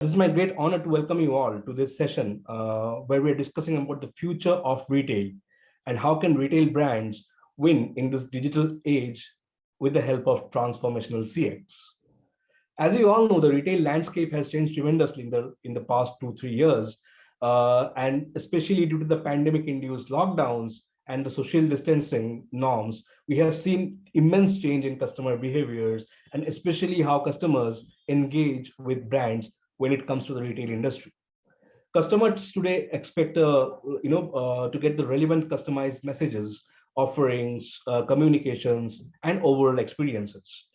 This is my great honor to welcome you all to this session where we're discussing about the future of retail and how can retail brands win in this digital age with the help of transformational CX. As you all know, the retail landscape has changed tremendously in the past 2-3 years, and especially due to the pandemic-induced lockdowns and the social distancing norms, we have seen immense change in customer behaviors, and especially how customers engage with brands when it comes to the retail industry. Customers today expect, to get the relevant customized messages, offerings, communications, and overall experiences.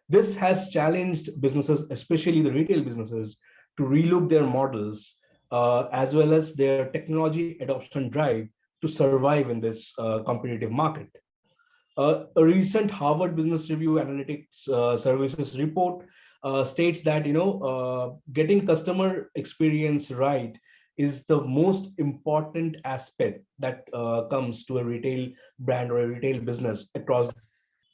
This has challenged businesses, especially the retail businesses, to relook their models as well as their technology adoption drive to survive in this competitive market. A recent Harvard Business Review Analytics Services report states that getting customer experience right is the most important aspect that comes to a retail brand or a retail business across.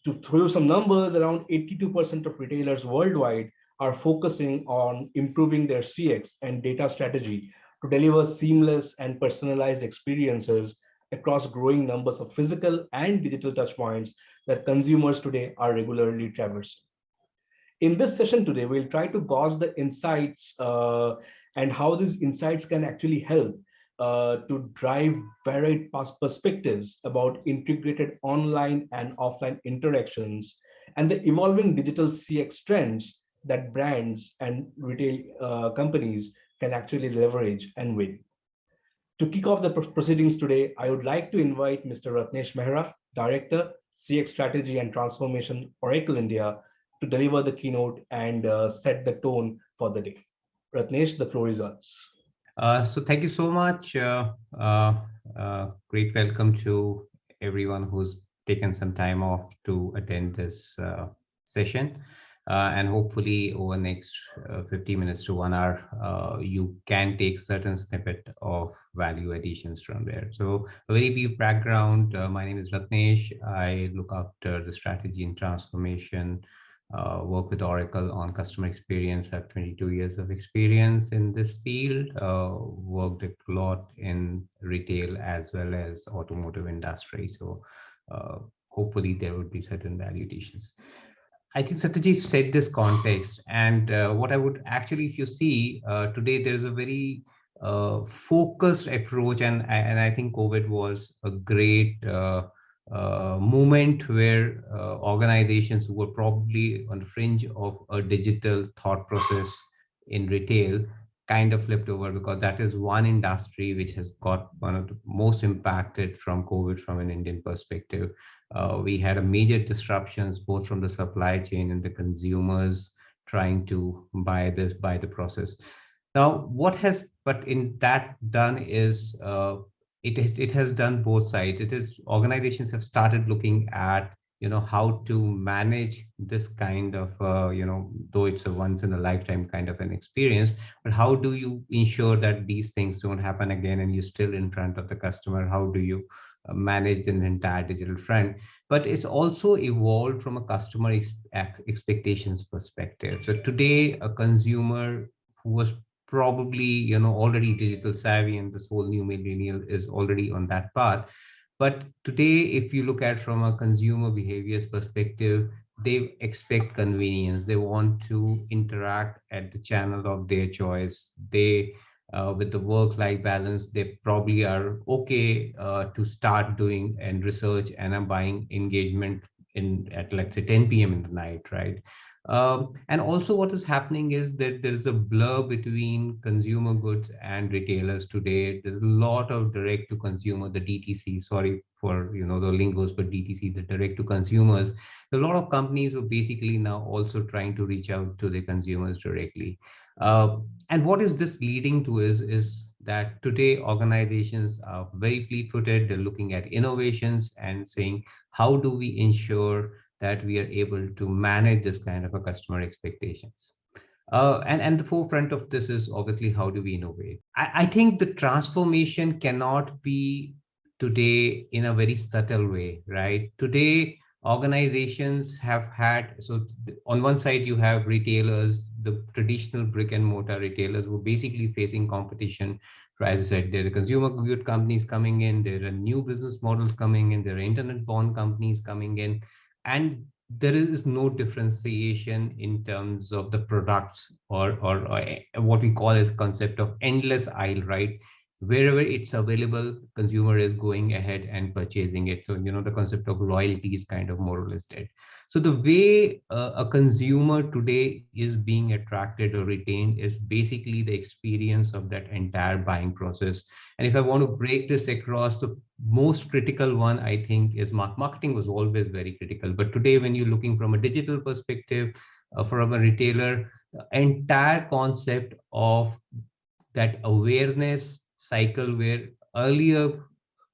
To throw some numbers, around 82% of retailers worldwide are focusing on improving their CX and data strategy to deliver seamless and personalized experiences across growing numbers of physical and digital touchpoints that consumers today are regularly traversing. In this session today, we'll try to gauge the insights and how these insights can actually help to drive varied perspectives about integrated online and offline interactions and the evolving digital CX trends that brands and retail companies can actually leverage and win. To kick off the proceedings today, I would like to invite Mr. Ratnesh Mehra, Director, CX Strategy and Transformation, Oracle India, to deliver the keynote and set the tone for the day. Ratnesh, the floor is yours. So thank you so much. Great welcome to everyone who's taken some time off to attend this session. And hopefully over next 50 minutes to 1 hour, you can take certain snippet of value additions from there. So a very brief background, my name is Ratnesh. I look after the strategy and transformation, work with Oracle on customer experience. I have 22 years of experience in this field, worked a lot in retail as well as automotive industry. So hopefully there would be certain value additions. I think Satyaji set this context, and what I would actually, if you see today, there is a very focused approach, and I think COVID was a great moment where organizations who were probably on the fringe of a digital thought process in retail kind of flipped over, because that is one industry which has got one of the most impacted from COVID from an Indian perspective. We had a major disruptions both from the supply chain and the consumers trying to buy the process. Now, what has but in that done is it has done both sides. It is organizations have started looking at how to manage this kind of though it's a once in a lifetime kind of an experience, but how do you ensure that these things don't happen again and you're still in front of the customer? How do you manage an entire digital front? But it's also evolved from a customer expectations perspective. So today a consumer who was probably already digital savvy, and this whole new millennial is already on that path. But today, if you look at from a consumer behaviors perspective, they expect convenience. They want to interact at the channel of their choice. They with the work-life balance, they probably are okay to start doing and research and buying engagement in at, let's say, 10 p.m. in the night, right? And also what is happening is that there is a blur between consumer goods and retailers today. There's a lot of direct to consumer, the DTC, sorry for the lingos, but DTC, the direct to consumers. A lot of companies are basically now also trying to reach out to the consumers directly. And what is this leading to is that today organizations are very fleet-footed. They're looking at innovations and saying, how do we ensure that we are able to manage this kind of a customer expectations? And the forefront of this is obviously how do we innovate? I think the transformation cannot be today in a very subtle way, right? Today, organizations have had, so on one side you have retailers, the traditional brick and mortar retailers who are basically facing competition. So as I said, there are consumer good companies coming in, there are new business models coming in, there are internet born companies coming in, and there is no differentiation in terms of the products, or what we call as concept of endless aisle, right? Wherever it's available, consumer is going ahead and purchasing it. So the concept of loyalty is kind of more or less dead. So the way a consumer today is being attracted or retained is basically the experience of that entire buying process. And if I want to break this across, the most critical one I think is marketing was always very critical, but today when you're looking from a digital perspective, from a retailer, the entire concept of that awareness cycle, where earlier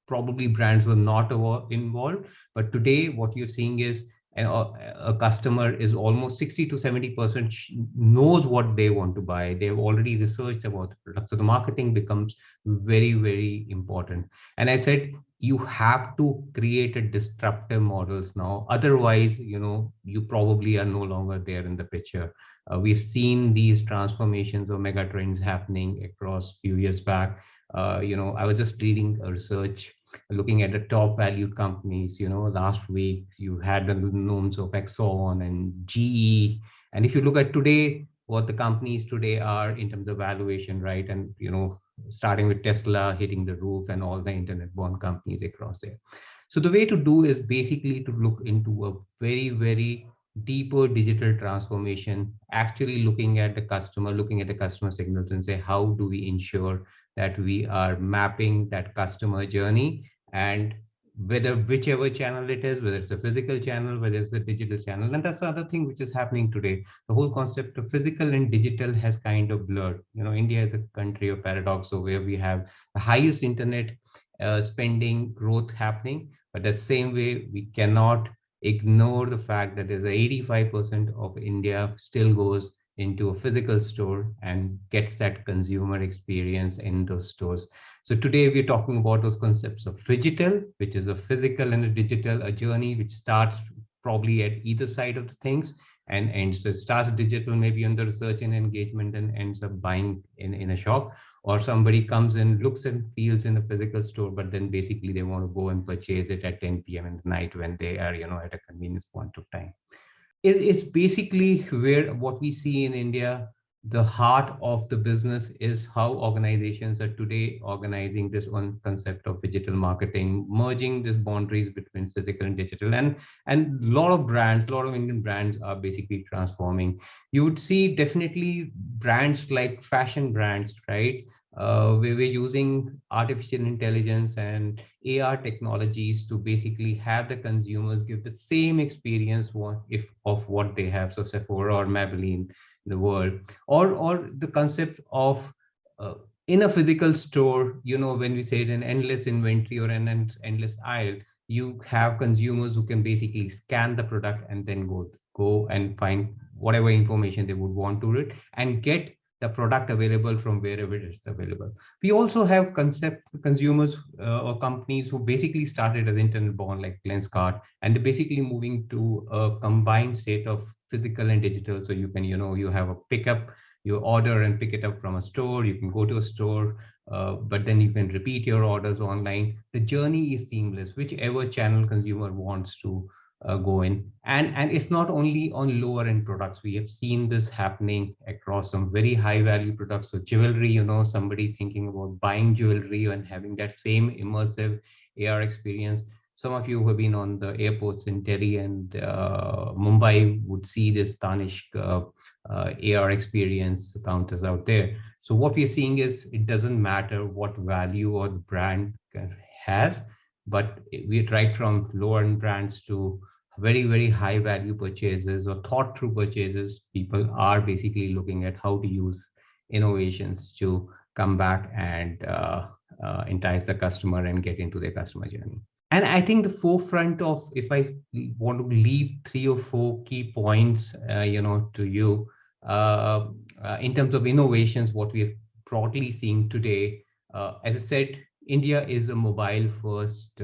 probably brands were not involved, but today what you're seeing is a customer is almost 60 to 70% knows what they want to buy. They've already researched about the product, so the marketing becomes very, very important. And I said you have to create a disruptive models now, otherwise you probably are no longer there in the picture. We've seen these transformations or mega trends happening across few years back. I was just reading a research looking at the top valued companies. Last week you had the names of Exxon and GE. And if you look at today, what the companies today are in terms of valuation, right? And, starting with Tesla hitting the roof and all the internet born companies across there. So the way to do is basically to look into a very, very deeper digital transformation, actually looking at the customer signals and say, how do we ensure that we are mapping that customer journey, and whether whichever channel it is, whether it's a physical channel, whether it's a digital channel. And that's the other thing which is happening today. The whole concept of physical and digital has kind of blurred. India is a country of paradox, so where we have the highest internet spending growth happening, but the same way we cannot ignore the fact that there's 85% of India still goes into a physical store and gets that consumer experience in those stores. So today we're talking about those concepts of phygital, which is a physical and a digital, a journey which starts probably at either side of the things and ends. So it starts digital, maybe on the research and engagement, and ends up buying in a shop, or somebody comes in, looks and feels in a physical store, but then basically they want to go and purchase it at 10 p.m. in the night when they are, at a convenience point of time. Is basically where what we see in India, the heart of the business is how organizations are today organizing this one concept of digital marketing, merging these boundaries between physical and digital. And a lot of brands, a lot of Indian brands are basically transforming. You would see definitely brands like fashion brands, right? We were using artificial intelligence and AR technologies to basically have the consumers give the same experience of what they have. So Sephora or Maybelline in the world, or the concept of in a physical store, when we say it, an endless inventory or an endless aisle, you have consumers who can basically scan the product and then go and find whatever information they would want to read and get the product available from wherever it is available. We also have consumers or companies who basically started as internet born, like Lenskart, and they're basically moving to a combined state of physical and digital. So you can, you have a pickup, you order and pick it up from a store, you can go to a store, but then you can repeat your orders online. The journey is seamless, whichever channel consumer wants to go in. And it's not only on lower end products. We have seen this happening across some very high value products. So jewelry, somebody thinking about buying jewelry and having that same immersive AR experience. Some of you who have been on the airports in Delhi and Mumbai would see this Tanishq AR experience counters out there. So what we're seeing is it doesn't matter what value or the brand has, but we right from lower end brands to very, very high value purchases or thought through purchases. People are basically looking at how to use innovations to come back and entice the customer and get into their customer journey. And I think the forefront of, if I want to leave 3 or 4 key points, to you, in terms of innovations, what we're broadly seeing today, as I said, India is a mobile first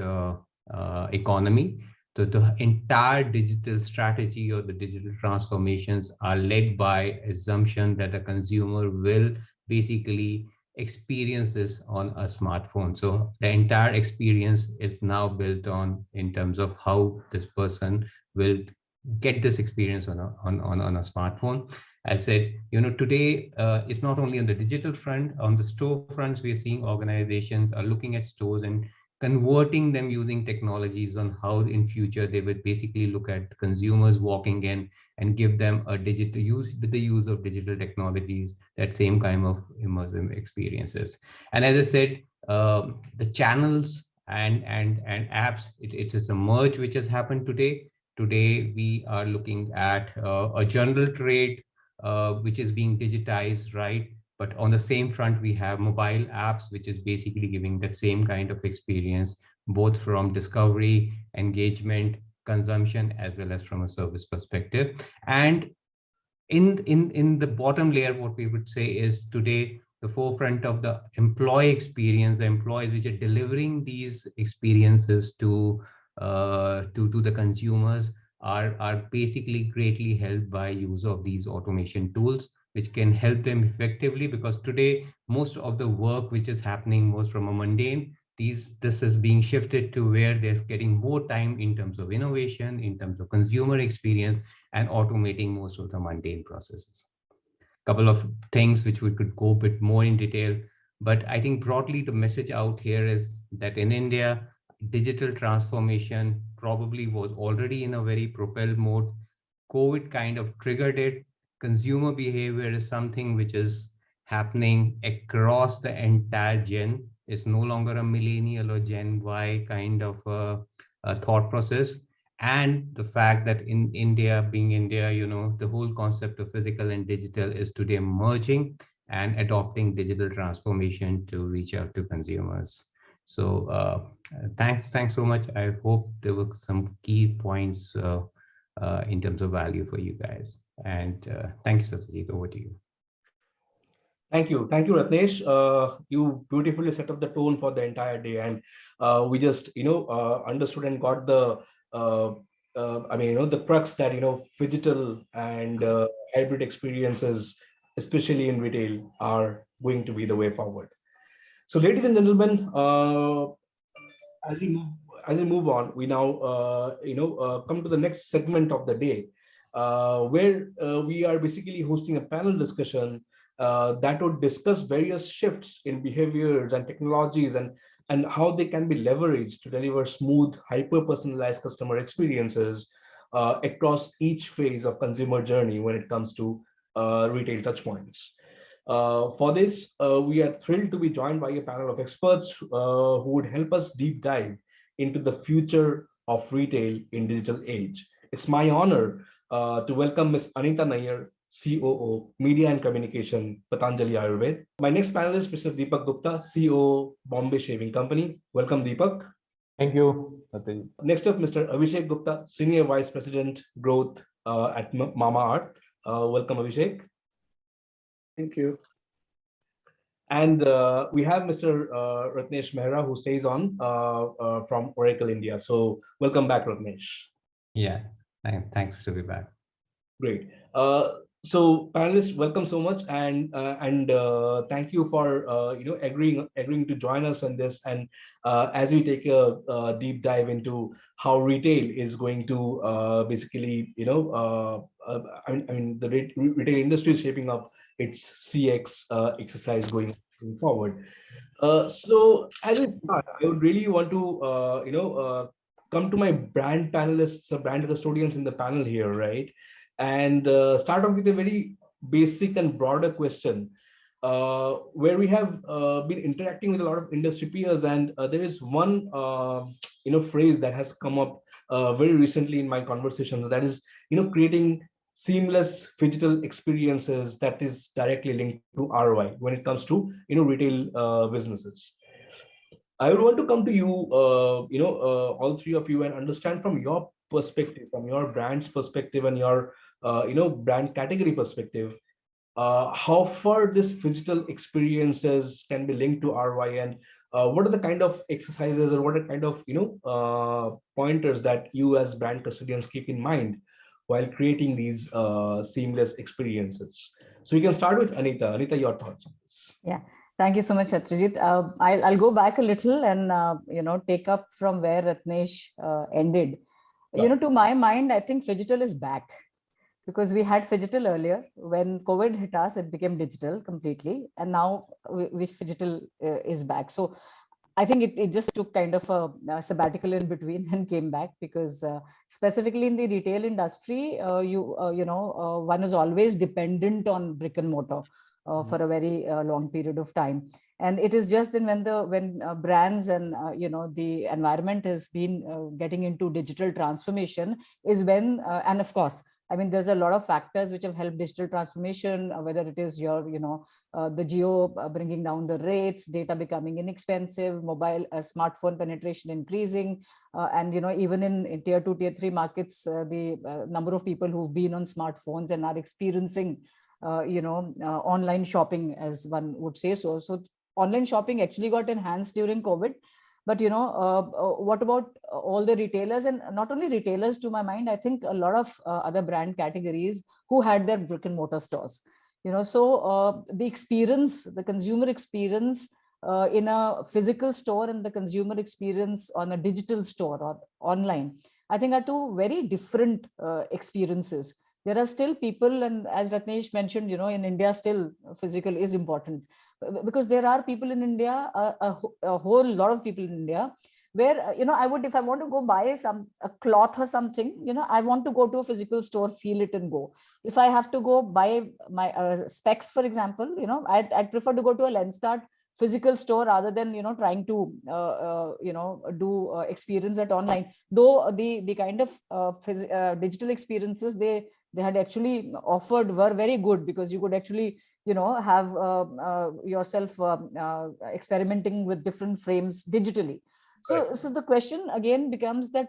economy. the entire digital strategy or the digital transformations are led by assumption that the consumer will basically experience this on a smartphone. So the entire experience is now built on in terms of how this person will get this experience on a smartphone. I said, today it's not only on the digital front, on the store fronts, we are seeing organizations are looking at stores and converting them using technologies on how in future they would basically look at consumers walking in and give them a digital use with the use of digital technologies, that same kind of immersive experiences. And as I said, the channels and apps, it is a merge which has happened today. Today we are looking at a general trade which is being digitized, right? But on the same front, we have mobile apps, which is basically giving the same kind of experience, both from discovery, engagement, consumption, as well as from a service perspective. And in the bottom layer, what we would say is today the forefront of the employee experience, the employees which are delivering these experiences to the consumers are basically greatly helped by use of these automation tools, which can help them effectively, because today most of the work which is happening most from a mundane, this is being shifted to where they're getting more time in terms of innovation, in terms of consumer experience, and automating most of the mundane processes. Couple of things which we could go a bit more in detail, but I think broadly the message out here is that in India, digital transformation probably was already in a very propelled mode. COVID kind of triggered it. Consumer behavior is something which is happening across the entire gen. It's no longer a millennial or Gen Y kind of a thought process. And the fact that in India, being India, the whole concept of physical and digital is today merging and adopting digital transformation to reach out to consumers. So thanks so much. I hope there were some key points in terms of value for you guys. And thank you, Satyajit. Over to you. Thank you, Ratnesh. You beautifully set up the tone for the entire day, and we just understood and got the the crux that phygital and hybrid experiences, especially in retail, are going to be the way forward. So, ladies and gentlemen, as we move as we move on, we now come to the next segment of the day, where we are basically hosting a panel discussion that would discuss various shifts in behaviors and technologies, and how they can be leveraged to deliver smooth, hyper-personalized customer experiences across each phase of consumer journey when it comes to retail touchpoints. For this, we are thrilled to be joined by a panel of experts who would help us deep dive into the future of retail in digital age. It's my honor to welcome Ms. Anita Nair, COO, Media and Communication, Patanjali Ayurved. My next panelist, Mr. Deepak Gupta, COO, Bombay Shaving Company. Welcome, Deepak. Thank you, Satyajit. Next up, Mr. Abhishek Gupta, Senior Vice President, Growth at Mamaearth. Welcome, Abhishek. Thank you. And we have Mr. Ratnesh Mehra, who stays on from Oracle India. So welcome back, Ratnesh. Yeah, thanks to be back. Great. So panelists, welcome so much, and thank you for agreeing to join us on this. And as we take a deep dive into how retail is going to basically, the retail industry is shaping up its CX exercise going forward. So as we start, I would really want to come to my brand panelists, brand custodians in the panel here, right? And start off with a very basic and broader question, where we have been interacting with a lot of industry peers, and there is one phrase that has come up very recently in my conversations, that is creating seamless phygital experiences that is directly linked to ROI when it comes to retail businesses. I would want to come to you, all three of you, and understand from your perspective, from your brand's perspective, and your brand category perspective, how far this phygital experiences can be linked to ROI, and what are the kind of exercises or what are kind of pointers that you as brand custodians keep in mind while creating these seamless experiences? So we can start with Anita. Anita, your thoughts on this? Yeah, thank you so much, Chatrajit. I'll go back a little and take up from where Ratnesh ended. To my mind, I think phygital is back, because we had phygital earlier. When COVID hit us, it became digital completely, and now phygital is back. So I think it just took kind of a sabbatical in between and came back, because specifically in the retail industry, one is always dependent on brick and mortar for a very long period of time. And it is just then when brands and the environment has been getting into digital transformation is when, and of course, I mean, there's a lot of factors which have helped digital transformation, whether it is your, the geo bringing down the rates, data becoming inexpensive, mobile smartphone penetration increasing, and even in tier 2, tier 3 markets, the number of people who've been on smartphones and are experiencing, online shopping, as one would say. So online shopping actually got enhanced during COVID. But what about all the retailers, and not only retailers, to my mind, I think a lot of other brand categories who had their brick and mortar stores. So the experience, the consumer experience in a physical store and the consumer experience on a digital store or online, I think are two very different experiences. There are still people, and as Ratnesh mentioned, in India, still physical is important, because there are people in India, a whole lot of people in India, where I would, if I want to go buy a cloth or something, I want to go to a physical store, feel it and go. If I have to go buy my specs, for example, I'd prefer to go to a Lenskart physical store rather than trying to do experience that online. Though the kind of digital experiences they had actually offered were very good, because you could actually have yourself experimenting with different frames digitally. So the question again becomes that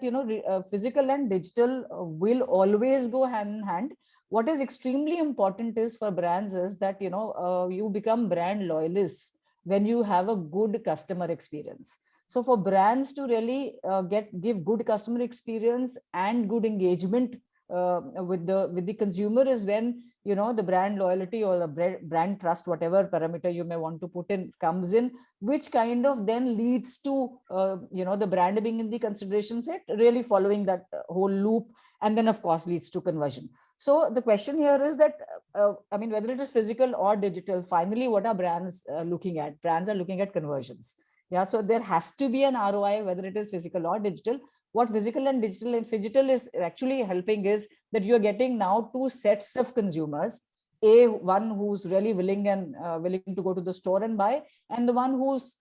physical and digital will always go hand in hand. What is extremely important is for brands is that you become brand loyalists when you have a good customer experience. So for brands to really give good customer experience and good engagement with the consumer is when the brand loyalty or the brand trust, whatever parameter you may want to put in, comes in, which kind of then leads to the brand being in the consideration set, really following that whole loop, and then of course leads to conversion. So the question here is that I mean, whether it is physical or digital, finally what are brands looking at? Brands are looking at conversions. Yeah, so there has to be an ROI, whether it is physical or digital. What physical and digital and phygital is actually helping is that you're getting now two sets of consumers. One who's really willing to go to the store and buy, and the one who's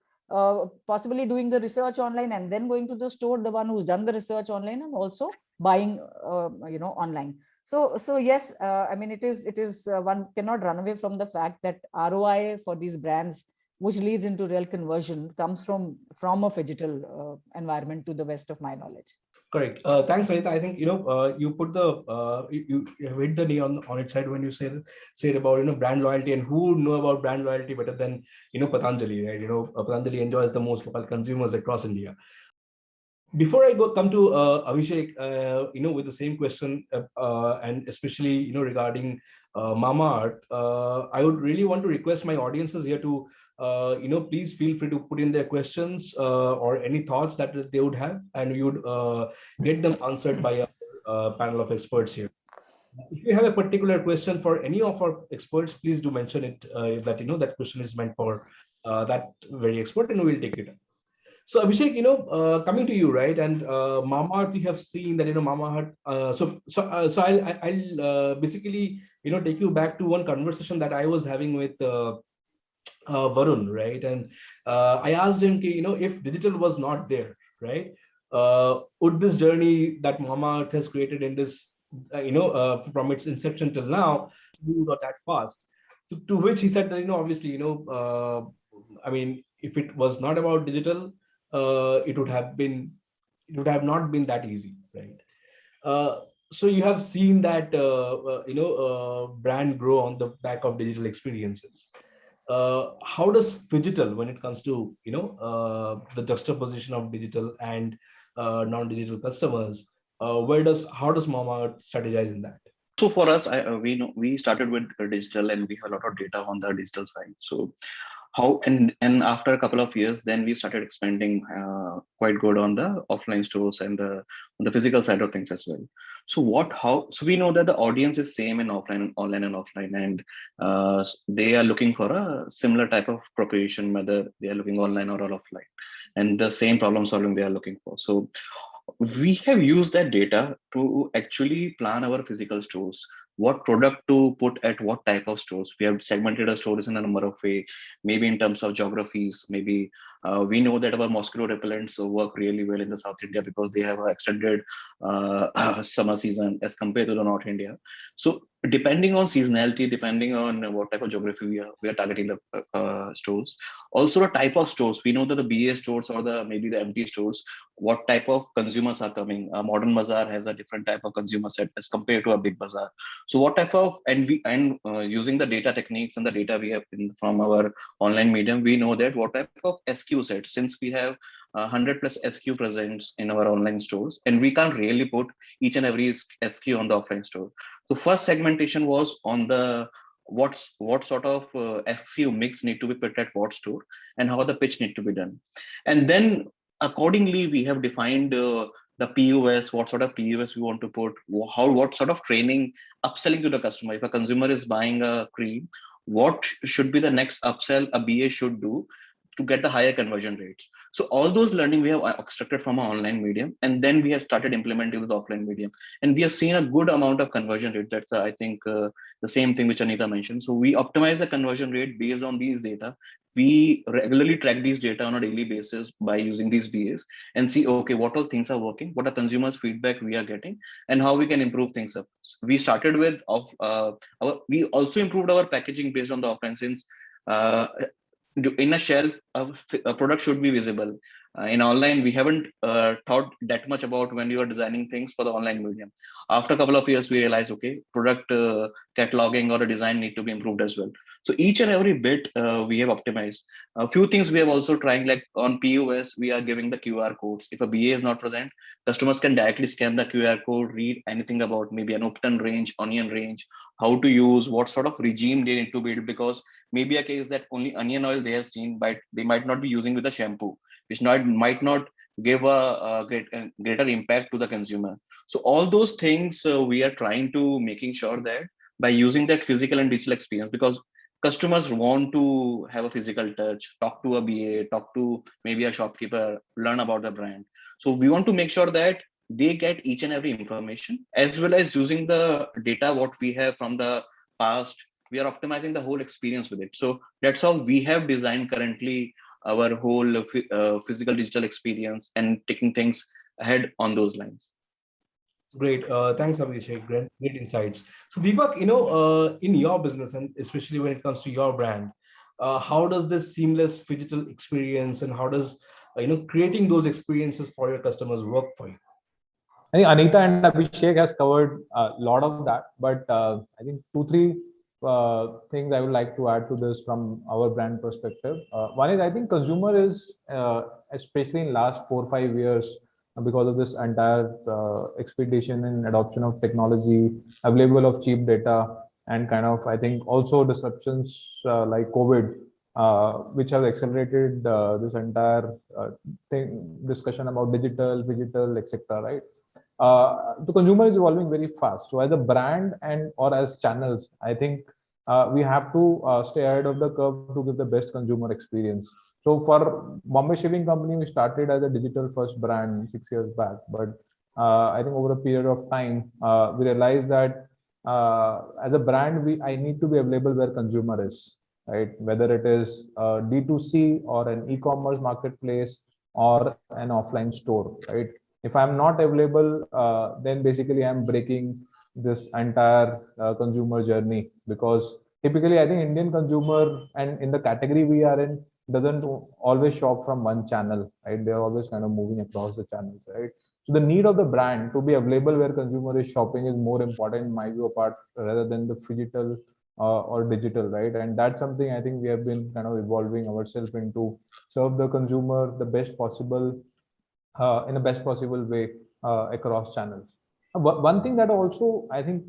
possibly doing the research online and then going to the store, the one who's done the research online and also buying online. So yes, I mean, it is one cannot run away from the fact that ROI for these brands, which leads into real conversion, comes from a phygital environment, to the best of my knowledge. Correct. Thanks, Anita. I think you put the you hit the knee on its side when you said about brand loyalty, and who know about brand loyalty better than Patanjali, right? Patanjali enjoys the most local consumers across India. Before I come to Abhishek, with the same question, and especially regarding Mamaearth, I would really want to request my audiences here to please feel free to put in their questions or any thoughts that they would have, and we would get them answered by a panel of experts here. If you have a particular question for any of our experts, please do mention it, that that question is meant for that very expert, and we will take it up. So Abhishek, coming to you, right? And Mamaearth, we have seen that Mamaearth. So I'll basically take you back to one conversation that I was having with Varun, right? And I asked him, if digital was not there, right? Would this journey that Mamaearth has created in this, from its inception till now, move not that fast? To which he said that obviously, I mean, if it was not about digital, it would have not been that easy, right? So you have seen that brand grow on the back of digital experiences. how does phygital, when it comes to the juxtaposition of digital and non-digital customers, how does Mama strategize in that? So for us, we know we started with digital, and we have a lot of data on the digital side. So how and after a couple of years, then we started expanding quite good on the offline stores and the physical side of things as well. So so we know that the audience is same in offline, online and offline, and they are looking for a similar type of proposition, whether they are looking online or offline, and the same problem solving they are looking for. So we have used that data to actually plan our physical stores, what product to put at what type of stores. We have segmented our stores in a number of ways, maybe in terms of geographies. Maybe we know that our mosquito repellents work really well in the South India because they have an extended summer season as compared to the North India. So depending on seasonality, depending on what type of geography we are targeting the stores. Also the type of stores, we know that the BA stores or maybe the MT stores, what type of consumers are coming. A modern bazaar has a different type of consumer set as compared to a big bazaar. So what type of, and using the data techniques and the data we have from our online medium, we know that what type of SKU set, since we have 100 plus SKU presents in our online stores, and we can't really put each and every SKU on the offline store. So first segmentation was on the what sort of SKU mix need to be put at what store, and how the pitch need to be done. And then accordingly, we have defined the POS, what sort of POS we want to put, what sort of training, upselling to the customer. If a consumer is buying a cream, what should be the next upsell a BA should do to get the higher conversion rates. So all those learning we have extracted from our online medium, and then we have started implementing the offline medium, and we have seen a good amount of conversion rate. That's I think the same thing which Anita mentioned. So we optimize the conversion rate based on these data. We regularly track these data on a daily basis by using these BAs and see, okay, what all things are working, what are consumers feedback we are getting, and how we can improve things up. We started with we also improved our packaging based on the offline, since in a shelf, a product should be visible. In online, we haven't thought that much about when you are designing things for the online medium. After a couple of years, we realized, okay, product cataloging or a design need to be improved as well. So each and every bit we have optimized. A few things we have also trying, like on POS, we are giving the QR codes. If a BA is not present, customers can directly scan the QR code, read anything about maybe an Upton range, onion range, how to use, what sort of regime they need to build, because maybe a case that only onion oil they have seen, but they might not be using with a shampoo, which might not give a greater impact to the consumer. So all those things we are trying to making sure that by using that physical and digital experience, because customers want to have a physical touch, talk to a BA, talk to maybe a shopkeeper, learn about the brand. So we want to make sure that they get each and every information, as well as using the data what we have from the past. We are optimizing the whole experience with it. So that's how we have designed currently our whole physical digital experience, and taking things ahead on those lines. Great. Thanks, Abhishek. Great insights. So, Deepak, in your business, and especially when it comes to your brand, how does this seamless digital experience, and how does creating those experiences for your customers work for you? I think Anita and Abhishek has covered a lot of that, but I think 2-3 things I would like to add to this from our brand perspective. One is, I think consumer is, especially in last 4-5 years, because of this entire expedition and adoption of technology, available of cheap data, and kind of, I think also disruptions like COVID, which have accelerated this entire discussion about digital, etc. Right? The consumer is evolving very fast. So as a brand and or as channels, I think we have to stay ahead of the curve to give the best consumer experience. So for Bombay Shaving Company, we started as a digital first brand 6 years back, but I think over a period of time, we realized that as a brand, I need to be available where consumer is, right? Whether it is D2C or an e-commerce marketplace or an offline store, right? If I'm not available, then basically I'm breaking this entire consumer journey, because typically I think Indian consumer, and in the category we are in, doesn't always shop from one channel, right? They're always kind of moving across the channels, right? So the need of the brand to be available where consumer is shopping is more important in my view, apart rather than the phygital or digital, right? And that's something I think we have been kind of evolving ourselves into serve the consumer the best possible in the best possible way across channels. One thing that also I think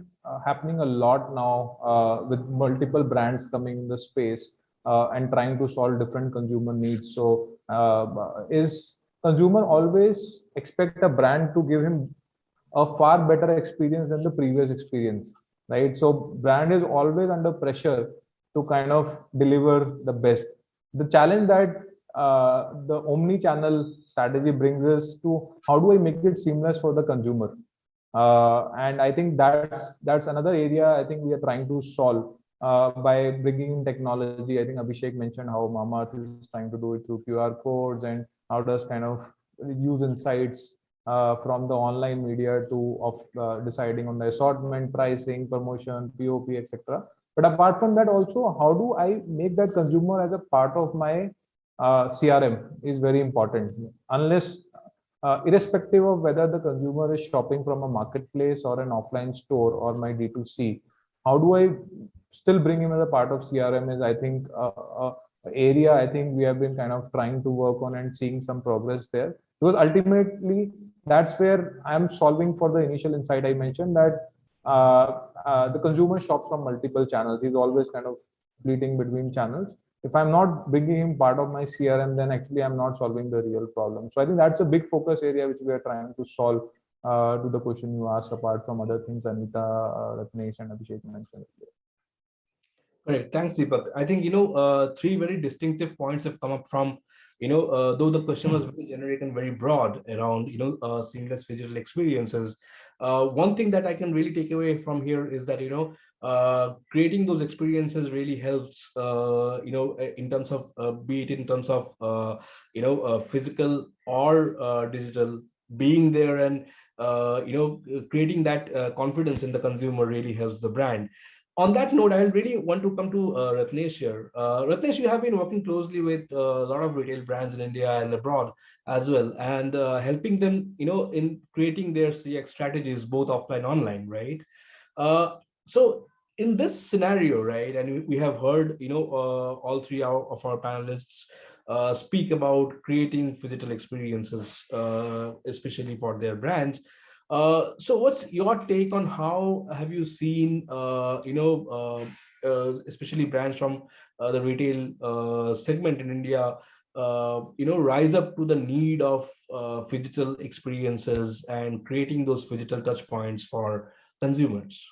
happening a lot now with multiple brands coming in the space and trying to solve different consumer needs. So is consumer always expect a brand to give him a far better experience than the previous experience, right? So brand is always under pressure to kind of deliver the best. The challenge that the omni-channel strategy brings us to how do I make it seamless for the consumer? And I think that's another area I think we are trying to solve by bringing in technology. I think Abhishek mentioned how Mamaearth is trying to do it through QR codes, and how does kind of use insights from the online media to of deciding on the assortment, pricing, promotion, POP, etc. But apart from that, also how do I make that consumer as a part of my CRM is very important. Unless irrespective of whether the consumer is shopping from a marketplace or an offline store or my D2C, how do I still bring him as a part of CRM is I think area I think we have been kind of trying to work on and seeing some progress there, because ultimately that's where I'm solving for the initial insight I mentioned, that the consumer shops from multiple channels. He's always kind of fleeting between channels. If I'm not bringing him part of my CRM, then actually I'm not solving the real problem. So I think that's a big focus area which we are trying to solve to the question you asked, apart from other things Anita, Ratnesh and Abhishek mentioned. Great, thanks, Deepak. I think three very distinctive points have come up from though the question was very generic and very broad around seamless digital experiences. One thing that I can really take away from here is that creating those experiences really helps in terms of be it in terms of physical or digital, being there and creating that confidence in the consumer really helps the brand. On that note, I really want to come to Ratnesh here. Ratnesh, you have been working closely with a lot of retail brands in India and abroad as well, and helping them, in creating their CX strategies, both offline and online, right? So in this scenario, right, and we have heard, all three of our panelists speak about creating phygital experiences, especially for their brands. So what's your take on how have you seen, especially brands from the retail segment in India, rise up to the need of phygital experiences and creating those phygital touch points for consumers?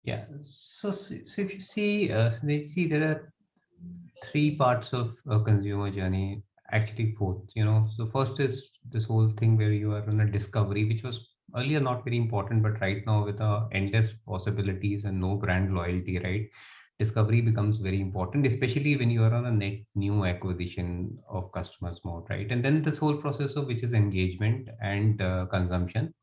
Yeah. So if you see, there are three parts of a consumer journey. Actually, four. So first is this whole thing where you are on a discovery, which was earlier not very important, but right now with the endless possibilities and no brand loyalty, right? Discovery becomes very important, especially when you are on a net new acquisition of customers mode, right? And then this whole process of which is engagement and consumption.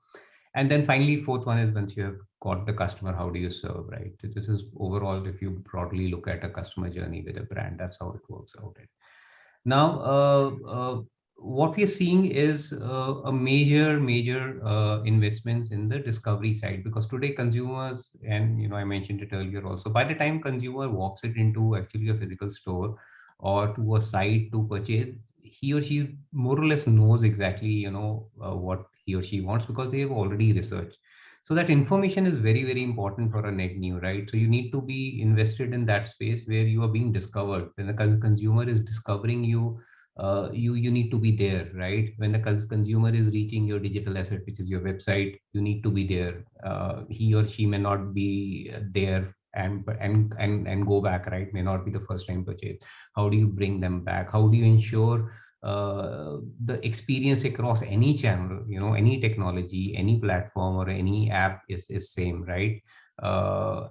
And then finally, fourth one is once you have got the customer, how do you serve, right? This is overall, if you broadly look at a customer journey with a brand, that's how it works out. Now, what we're seeing is a major investments in the discovery side, because today consumers, and I mentioned it earlier also, by the time consumer walks it into actually a physical store or to a site to purchase, he or she more or less knows exactly what he or she wants, because they have already researched. So that information is very, very important for a net new, right? So you need to be invested in that space where you are being discovered. When the consumer is discovering you, you need to be there, right? When the consumer is reaching your digital asset, which is your website, you need to be there. He or she may not be there and go back, right? May not be the first time purchase. How do you bring them back? How do you ensure the experience across any channel, any technology, any platform or any app is same, right?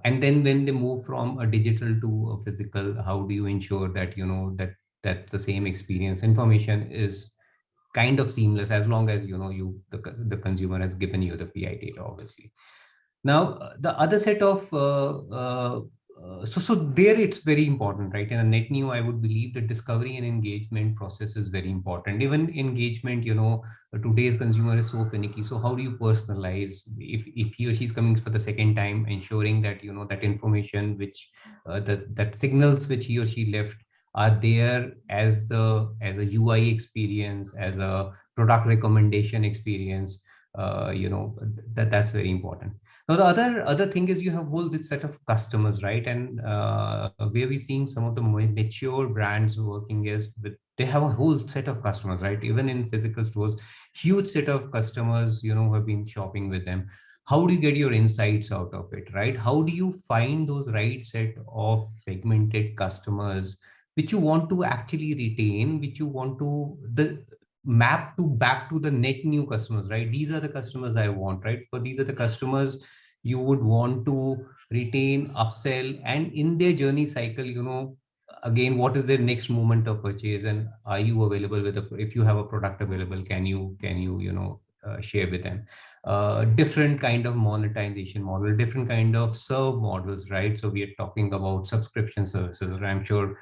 And then when they move from a digital to a physical, how do you ensure that that's the same experience? Information is kind of seamless as long as the consumer has given you the PI data, obviously. Now, the other set of so there it's very important, right? In a net new, I would believe the discovery and engagement process is very important. Even engagement, today's consumer is so finicky. So how do you personalize if he or she's coming for the second time, ensuring that that information which that signals which he or she left are there as a UI experience, as a product recommendation experience. That's very important. Now, the other thing is you have whole this set of customers, right? And where we're seeing some of the more mature brands working is with, they have a whole set of customers, right? Even in physical stores, huge set of customers, who have been shopping with them. How do you get your insights out of it, right? How do you find those right set of segmented customers which you want to actually retain, which you want to the map to back to the net new customers, right? These are the customers I want, right? For these are the customers you would want to retain, upsell, and in their journey cycle, again, what is their next moment of purchase, and are you available with if you have a product available, can you share with them? Different kind of monetization model, different kind of serve models, right? So we are talking about subscription services. I'm sure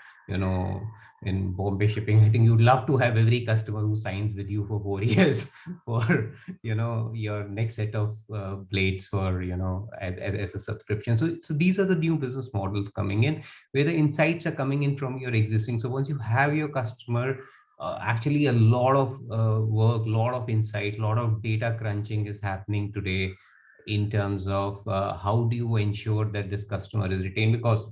in Bombay shipping, I think you'd love to have every customer who signs with you for 4 years for your next set of plates for as a subscription. So these are the new business models coming in, where the insights are coming in from your existing. So once you have your customer, actually a lot of work, lot of insight, lot of data crunching is happening today in terms of how do you ensure that this customer is retained, because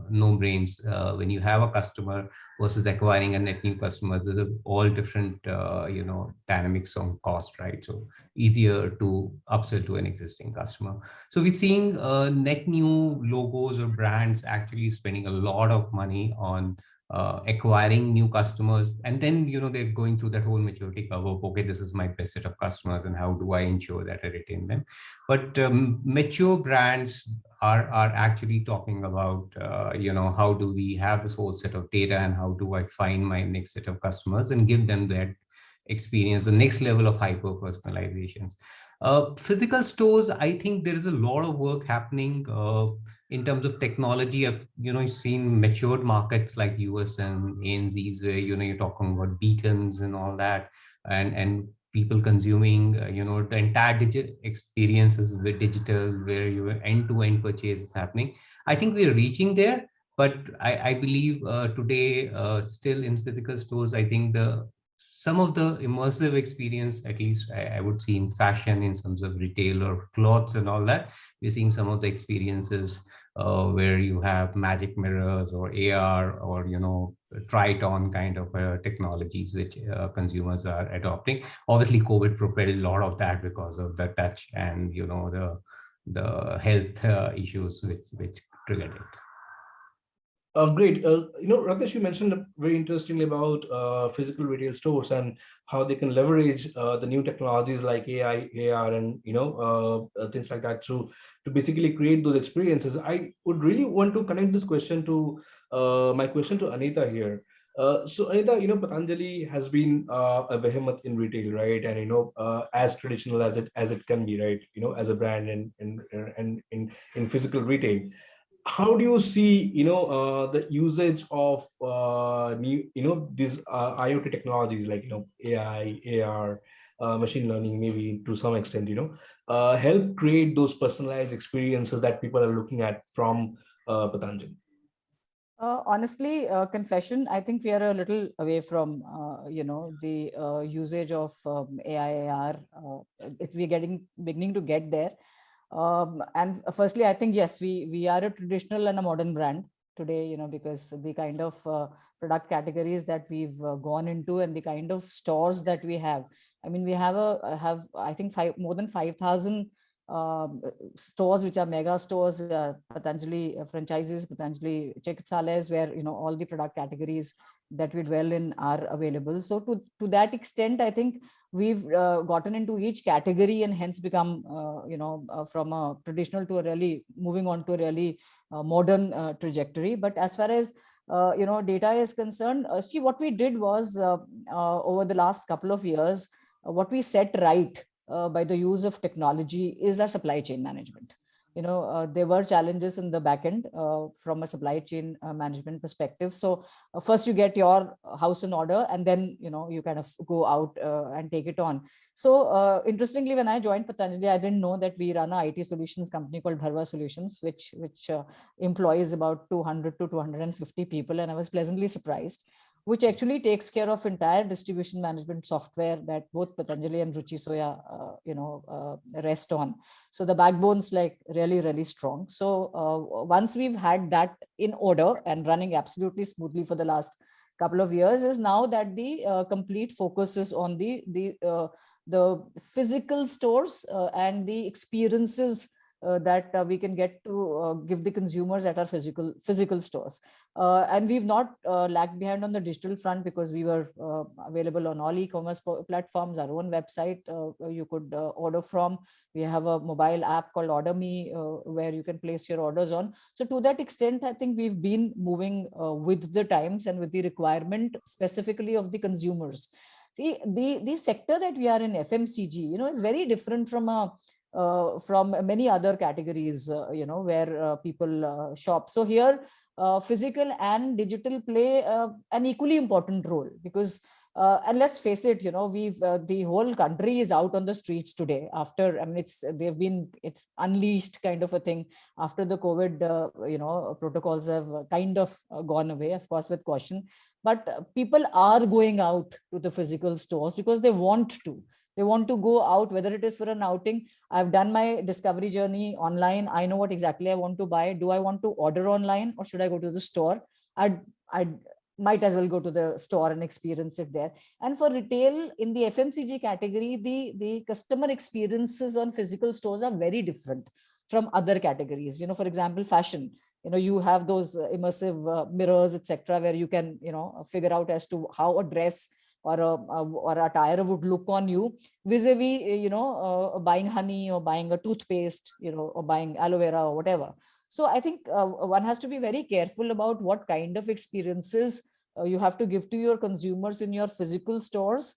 no brains, when you have a customer versus acquiring a net new customer, there's all different dynamics on cost, right? So easier to upsell to an existing customer. So we're seeing net new logos or brands actually spending a lot of money on acquiring new customers, and then they're going through that whole maturity curve of, okay, this is my best set of customers and how do I ensure that I retain them. But mature brands are actually talking about how do we have this whole set of data, and how do I find my next set of customers and give them that experience, the next level of hyper personalizations. Physical stores, I think there is a lot of work happening in terms of technology. I've seen matured markets like US and ANZs, where you're talking about beacons and all that, and people consuming the entire digital experiences with digital, where your end-to-end purchase is happening. I think we're reaching there, but I believe today still in physical stores, I think some of the immersive experience, at least I would see in fashion, in terms of retail or clothes and all that, we're seeing some of the experiences where you have magic mirrors or AR or try it on kind of technologies which consumers are adopting. Obviously, COVID propelled a lot of that because of the touch and the health issues which triggered it. Great. Rakesh, you mentioned very interestingly about physical retail stores and how they can leverage the new technologies like AI, AR, and things like that to basically create those experiences. I would really want to connect this question to my question to Anita here. So Anita, Patanjali has been a behemoth in retail, right? And as traditional as it can be, right? As a brand and in physical retail. How do you see the usage of new these IoT technologies like AI, AR, machine learning, maybe to some extent help create those personalized experiences that people are looking at from Patanjali? Honestly, confession, I think we are a little away from the usage of AI, AR. We're beginning to get there. And firstly, I think, yes, we are a traditional and a modern brand today, because the kind of product categories that we've gone into and the kind of stores that we have. I mean, we have I think more than 5,000 stores which are mega stores, Patanjali franchises, Patanjali Chikitsalayas, where all the product categories that we dwell in are available. So to that extent, I think we've gotten into each category and hence become from a traditional to a really moving on to a really modern trajectory. But as far as data is concerned, see, what we did was over the last couple of years, what we set right by the use of technology is our supply chain management. there were challenges in the back end from a supply chain management perspective. So first you get your house in order, and then you kind of go out and take it on. So interestingly, when I joined Patanjali, I didn't know that we run a IT solutions company called Bharwa Solutions, which employs about 200 to 250 people, and I was pleasantly surprised, which actually takes care of entire distribution management software that both Patanjali and Ruchi Soya, rest on. So the backbone's like really, really strong. So once we've had that in order and running absolutely smoothly for the last couple of years, is now that the complete focus is on the physical stores and the experiences that we can get to give the consumers at our physical stores. And we've not lagged behind on the digital front, because we were available on all e-commerce platforms, our own website you could order from. We have a mobile app called Order Me where you can place your orders on. So to that extent, I think we've been moving with the times and with the requirement specifically of the consumers. The sector that we are in, FMCG, is very different from many other categories, where people shop. So here, physical and digital play an equally important role, because and let's face it, we've the whole country is out on the streets today after, I mean, it's unleashed kind of a thing after the COVID, protocols have kind of gone away, of course, with caution. But people are going out to the physical stores because they want to. They want to go out, whether it is for an outing. I've done my discovery journey online. I know what exactly I want to buy. Do I want to order online, or should I go to the store? I might as well go to the store and experience it there. And for retail in the FMCG category, the customer experiences on physical stores are very different from other categories. For example, fashion. You have those immersive mirrors, etc., where you can, figure out as to how a dress or a attire would look on you, vis-a-vis, buying honey or buying a toothpaste, or buying aloe vera or whatever. So I think one has to be very careful about what kind of experiences you have to give to your consumers in your physical stores,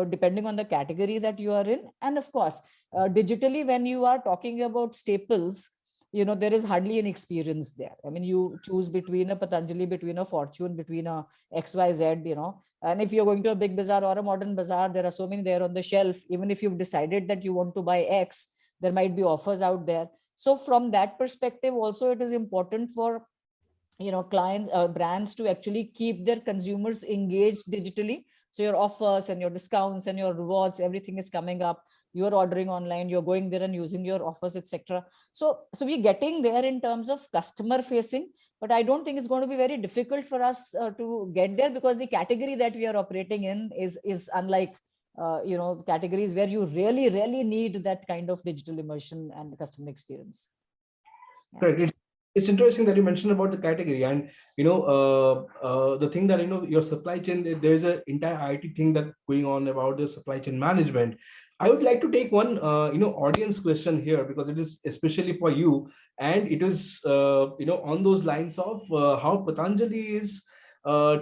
depending on the category that you are in. And of course, digitally, when you are talking about staples, there is hardly an experience there. I mean, you choose between a Patanjali, between a Fortune, between a XYZ, and if you're going to a big bazaar or a modern bazaar, there are so many there on the shelf. Even if you've decided that you want to buy X, there might be offers out there. So from that perspective, also, it is important for clients, brands to actually keep their consumers engaged digitally. So your offers and your discounts and your rewards, everything is coming up. You're ordering online, you're going there and using your offers, etc. So we're getting there in terms of customer facing, but I don't think it's going to be very difficult for us to get there, because the category that we are operating in is unlike categories where you really, really need that kind of digital immersion and customer experience. Yeah. Correct. It's interesting that you mentioned about the category, and the thing that your supply chain. There's an entire IT thing that going on about the supply chain management. I would like to take one audience question here, because it is especially for you, and it is on those lines of how Patanjali is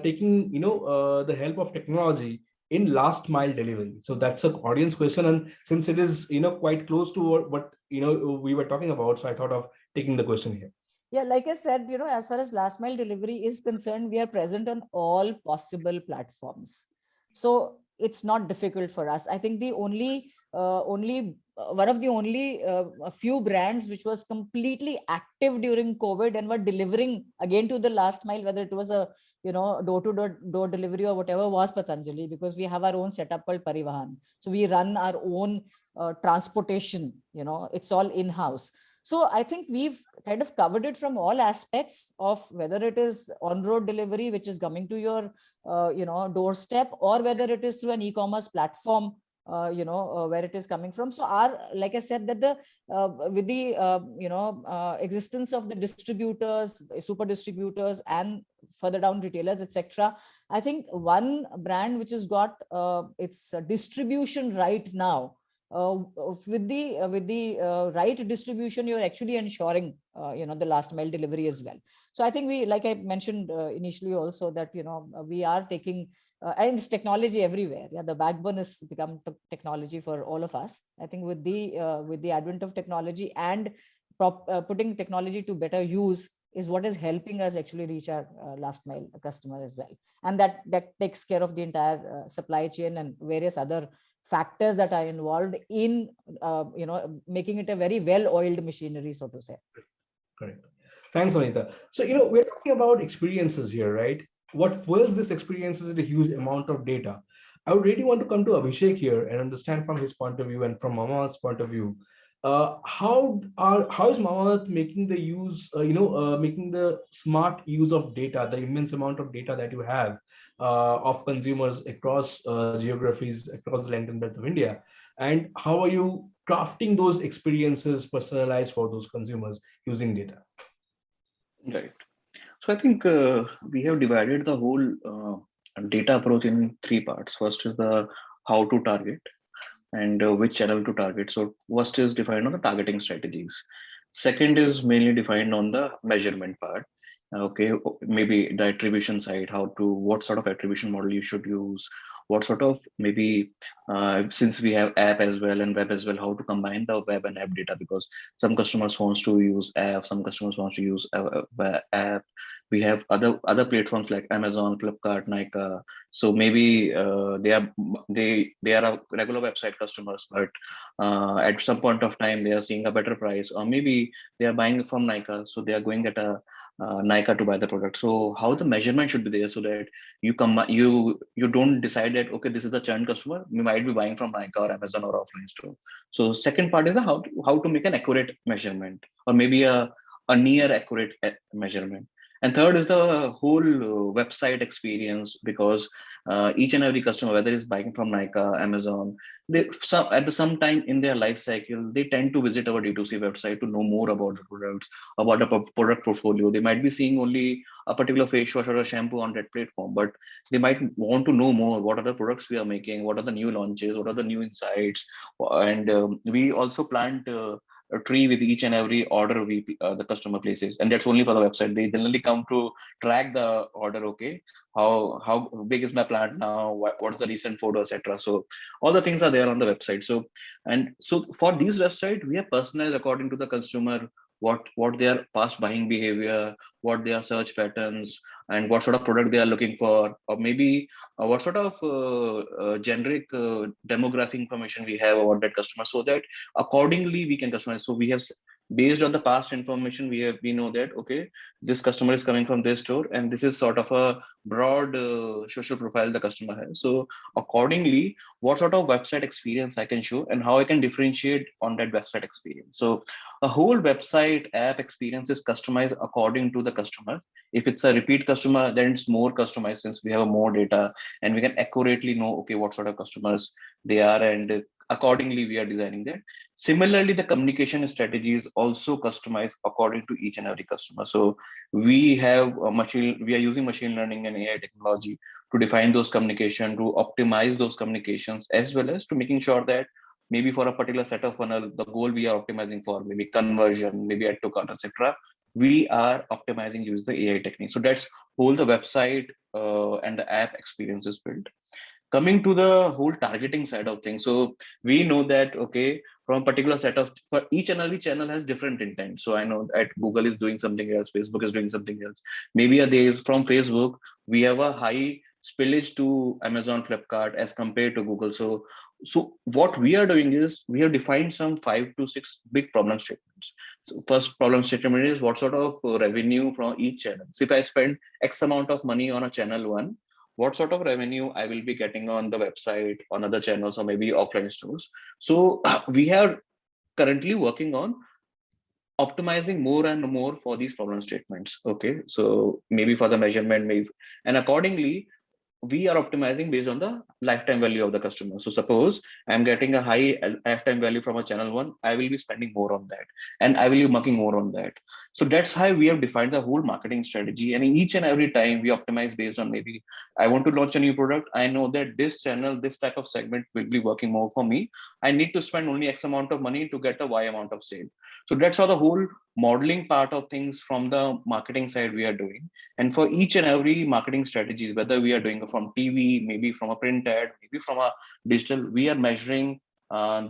taking the help of technology in last mile delivery. So that's an audience question, and since it is quite close to what we were talking about, so I thought of taking the question here. Yeah, like I said, as far as last mile delivery is concerned, we are present on all possible platforms. So it's not difficult for us. I think the only one of the only a few brands which was completely active during COVID and were delivering again to the last mile, whether it was a door-to-door delivery or whatever, was Patanjali, because we have our own setup called Parivahan. So we run our own transportation. It's all in-house. So I think we've kind of covered it from all aspects of whether it is on-road delivery, which is coming to your, doorstep, or whether it is through an e-commerce platform, where it is coming from. So like I said, that with the, existence of the distributors, super distributors, and further down retailers, etc., I think one brand which has got its distribution right now, with the right distribution, you're actually ensuring the last mile delivery as well. So I think we, like I mentioned initially also, that we are taking and it's technology everywhere. Yeah, the backbone has become technology for all of us. I think with the advent of technology and putting technology to better use is what is helping us actually reach our last mile customer as well. And that takes care of the entire supply chain and various other factors that are involved in making it a very well-oiled machinery, so to say. Correct. Thanks, Anita. So, we're talking about experiences here, right? What fuels this experience is a huge amount of data. I would really want to come to Abhishek here and understand from his point of view and from Mama's point of view, how is Mama's making the use, making the smart use of data, the immense amount of data that you have of consumers across geographies, across the length and breadth of India, and how are you crafting those experiences personalized for those consumers using data? Right. So I think we have divided the whole data approach in three parts. First is the how to target and which channel to target. So first is defined on the targeting strategies. Second is mainly defined on the measurement part. Okay, maybe the attribution side, what sort of attribution model you should use, what sort of maybe since we have app as well and web as well, how to combine the web and app data, because some customers wants to use app, some customers wants to use app. We have other platforms like Amazon, Flipkart, Nykaa. So maybe they are a regular website customers, but at some point of time they are seeing a better price, or maybe they are buying from Nykaa, so they are going at a Nykaa to buy the product. So how the measurement should be there, so that you don't decide that okay, this is the churn customer, we might be buying from Nykaa or Amazon or offline store. So second part is the how to make an accurate measurement, or maybe a near accurate measurement. And third is the whole website experience, because each and every customer, whether it's buying from Nykaa, Amazon, at some time in their life cycle, they tend to visit our D2C website to know more about the products, about the product portfolio. They might be seeing only a particular face wash or a shampoo on that platform, but they might want to know more. What are the products we are making? What are the new launches? What are the new insights? And we also plant a tree with each and every order the customer places, and that's only for the website. They generally come to track the order. Okay, how big is my plant now? What's the recent photo, etc. So all the things are there on the website. So for these website, we have personalized according to the consumer, what their past buying behavior, what their search patterns, and what sort of product they are looking for, or maybe what sort of generic demographic information we have about that customer, so that accordingly we can customize. So we have, based on the past information, we know that okay, this customer is coming from this store, and this is sort of a broad social profile the customer has. So accordingly, what sort of website experience I can show, and how I can differentiate on that website experience. So a whole website app experience is customized according to the customer. If it's a repeat customer, then it's more customized, since we have more data and we can accurately know okay, what sort of customers they are, and accordingly we are designing that. Similarly, the communication strategy is also customized according to each and every customer. So we are using machine learning and AI technology to define those communication, to optimize those communications, as well as to making sure that maybe for a particular set of funnel, the goal we are optimizing for, maybe conversion, maybe add to cart, etc., we are optimizing use the AI technique. So that's whole the website and the app experience is built. Coming to the whole targeting side of things, so we know that okay, from a particular set of, for each and every channel has different intent. So I know that Google is doing something else, Facebook is doing something else. Maybe a days from Facebook, we have a high spillage to Amazon, Flipkart as compared to Google. So what we are doing is we have defined some 5 to 6 big problem statements. So first problem statement is what sort of revenue from each channel. So if I spend X amount of money on a channel one, what sort of revenue I will be getting on the website, on other channels, or maybe offline stores. So we are currently working on optimizing more and more for these problem statements. Okay, so maybe for the measurement, maybe, and accordingly we are optimizing based on the lifetime value of the customer. So suppose I'm getting a high lifetime value from a channel one, I will be spending more on that, and I will be working more on that. So that's how we have defined the whole marketing strategy. And each and every time we optimize based on, maybe I want to launch a new product, I know that this channel, this type of segment will be working more for me. I need to spend only X amount of money to get a Y amount of sale. So that's how the whole modeling part of things from the marketing side we are doing. And for each and every marketing strategies, whether we are doing from TV, maybe from a print ad, maybe from a digital, we are measuring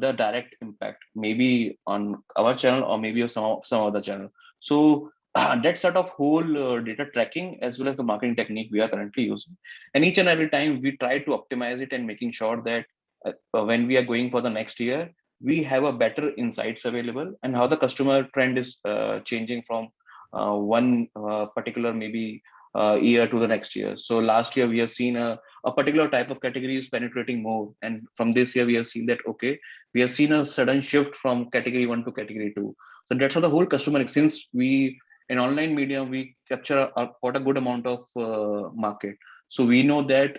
the direct impact, maybe on our channel or maybe on some other channel. So that sort of whole data tracking as well as the marketing technique we are currently using, and each and every time we try to optimize it and making sure that when we are going for the next year, we have a better insights available and how the customer trend is changing from one particular maybe year to the next year. So last year we have seen a particular type of category is penetrating more, and from this year we have seen that okay, we have seen a sudden shift from category 1 to category 2. So that's how the whole customer, since we in online media we capture quite a good amount of market, so we know that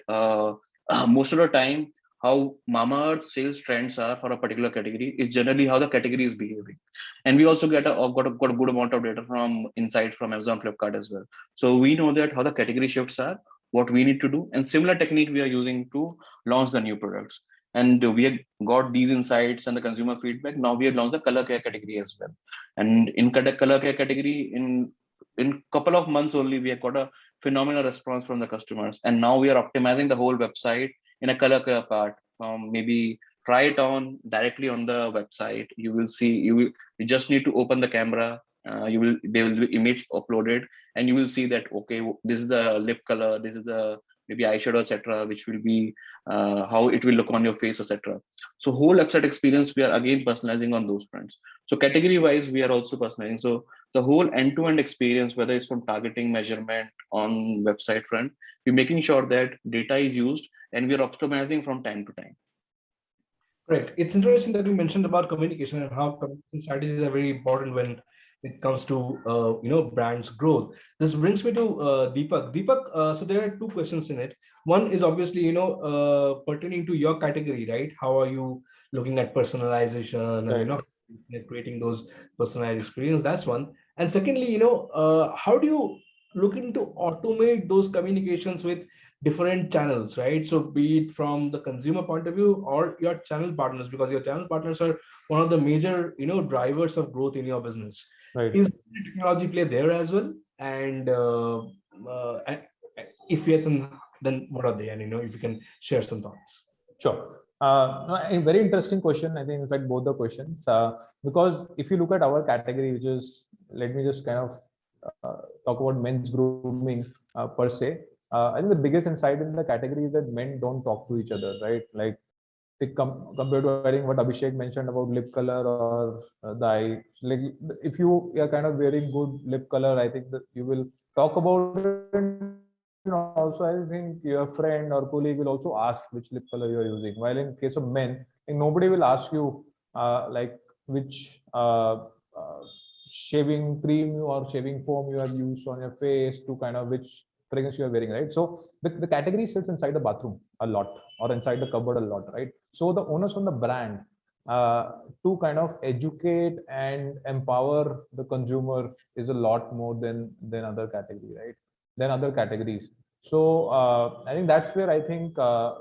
most of the time how Mama sales trends are for a particular category is generally how the category is behaving. And we also got a good amount of data from insight from Amazon, Flipkart as well. So we know that how the category shifts are, what we need to do, and similar technique we are using to launch the new products. And we have got these insights and the consumer feedback. Now we have launched the color care category as well. And in color care category, in couple of months only, we have got a phenomenal response from the customers. And now we are optimizing the whole website in a color care part. Maybe try it on directly on the website. You will see, you just need to open the camera. There will be image uploaded, and you will see that okay, this is the lip color, this is the maybe eyeshadow, etc., which will be how it will look on your face, etc. So whole website experience we are again personalizing on those fronts. So category wise we are also personalizing. So the whole end-to-end experience, whether it's from targeting, measurement on website front, we're making sure that data is used and we're optimizing from time to time. Correct. It's interesting that you mentioned about communication and how communication strategies are very important when it comes to brands growth. This brings me to Deepak. Deepak, so there are two questions in it. One is obviously pertaining to your category, right? How are you looking at personalization and creating those personalized experience? That's one. And secondly, how do you looking to automate those communications with different channels, right? So be it from the consumer point of view or your channel partners, because your channel partners are one of the major drivers of growth in your business. Right. Is technology play there as well? And if yes, and then what are they? And if you can share some thoughts. Sure. A very interesting question. I think, in fact, both the questions, because if you look at our category, which is, let me just kind of talk about men's grooming per se. I think the biggest insight in the category is that men don't talk to each other, right? Like compared to I think what Abhishek mentioned about lip color or the eye. Like if you are kind of wearing good lip color, I think that you will talk about it. And also, I think your friend or colleague will also ask which lip color you are using. While in case of men, nobody will ask you like which shaving cream or shaving foam you have used on your face to kind of which fragrance you are wearing, right? So the category sits inside the bathroom a lot or inside the cupboard a lot, right? So the onus on the brand to kind of educate and empower the consumer is a lot more than other category, right? Than other categories. So I think that's where I think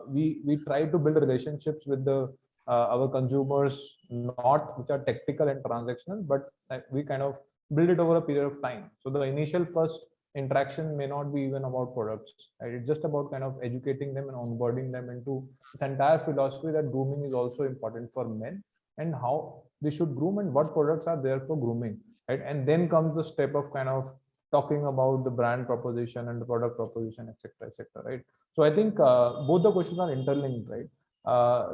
we try to build relationships with the our consumers, not which are technical and transactional, but we kind of build it over a period of time. So the initial first interaction may not be even about products, right? It's just about kind of educating them and onboarding them into this entire philosophy that grooming is also important for men and how they should groom and what products are there for grooming, right? And then comes the step of kind of talking about the brand proposition and the product proposition, etc., right? So I think both the questions are interlinked, right?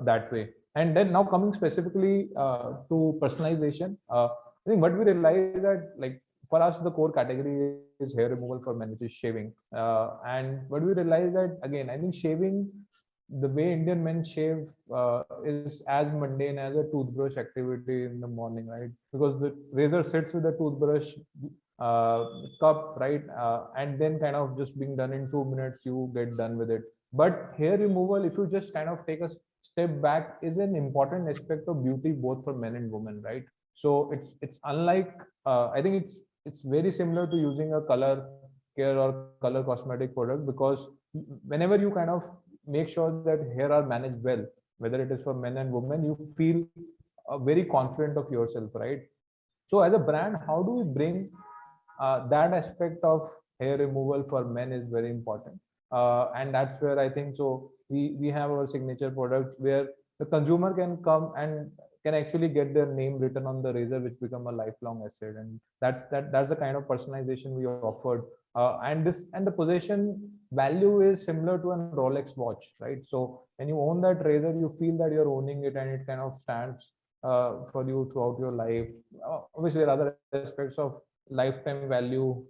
That way. And then now coming specifically to personalization, I think what we realize that like for us, the core category is hair removal for men, which is shaving. And what we realize that again, I think shaving, the way Indian men shave is as mundane as a toothbrush activity in the morning, right? Because the razor sits with the toothbrush cup, right? And then kind of just being done in 2 minutes, you get done with it. But hair removal, if you just kind of take a step back, is an important aspect of beauty both for men and women, right? So it's unlike I think it's very similar to using a color care or color cosmetic product, because whenever you kind of make sure that hair are managed well, whether it is for men and women, you feel very confident of yourself, right? So as a brand, how do we bring that aspect of hair removal for men is very important, and that's where I think so we have our signature product where the consumer can come and can actually get their name written on the razor, which become a lifelong asset. And that's the kind of personalization we offered. And the possession value is similar to a Rolex watch, right? So when you own that razor, you feel that you're owning it, and it kind of stands for you throughout your life. Obviously, there are other aspects of lifetime value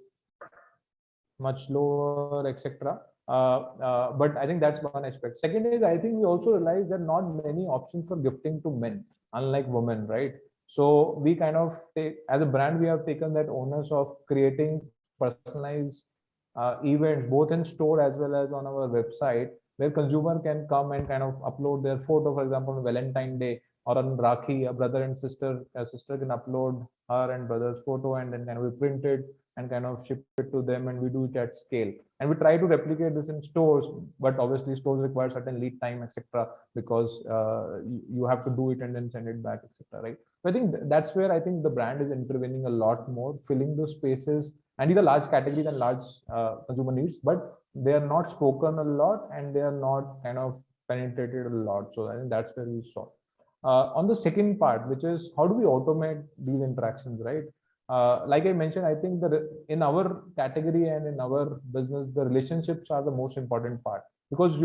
much lower, etc. But I think that's one aspect. Second is, I think we also realize there are not many options for gifting to men, unlike women, right? So we kind of take, as a brand, we have taken that onus of creating personalized events, both in store as well as on our website, where consumer can come and kind of upload their photo, for example, on Valentine Day or on Rakhi, a sister can upload her and brother's photo, and then kind of we print it and kind of ship it to them, and we do it at scale. And we try to replicate this in stores, but obviously stores require certain lead time, etc., because you have to do it and then send it back, etc., right? So I think that's where I think the brand is intervening a lot more, filling those spaces. And these are large categories and large consumer needs, but they are not spoken a lot, and they are not kind of penetrated a lot. So I think that's where we saw. On the second part, which is how do we automate these interactions, right? Like I mentioned, I think that in our category and in our business, the relationships are the most important part, because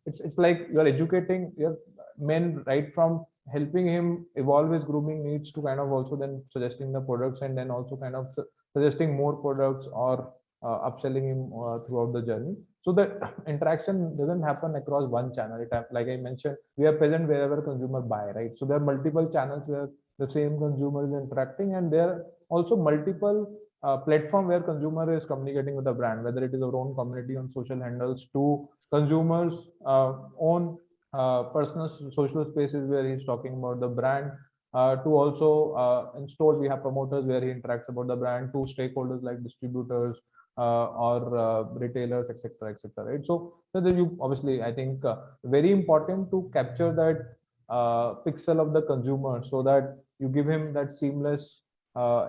it's like you are educating your men right from helping him evolve his grooming needs to kind of also then suggesting the products, and then also kind of suggesting more products or upselling him throughout the journey. So the interaction doesn't happen across one channel. Like I mentioned, we are present wherever consumer buy, right? So there are multiple channels where the same consumer is interacting, and there are also multiple platform where consumer is communicating with the brand, whether it is our own community on social handles to consumers own personal social spaces where he's talking about the brand, to also in stores we have promoters where he interacts about the brand, to stakeholders like distributors or retailers, etc., etc., right? So you obviously, I think very important to capture that pixel of the consumer, so that you give him that seamless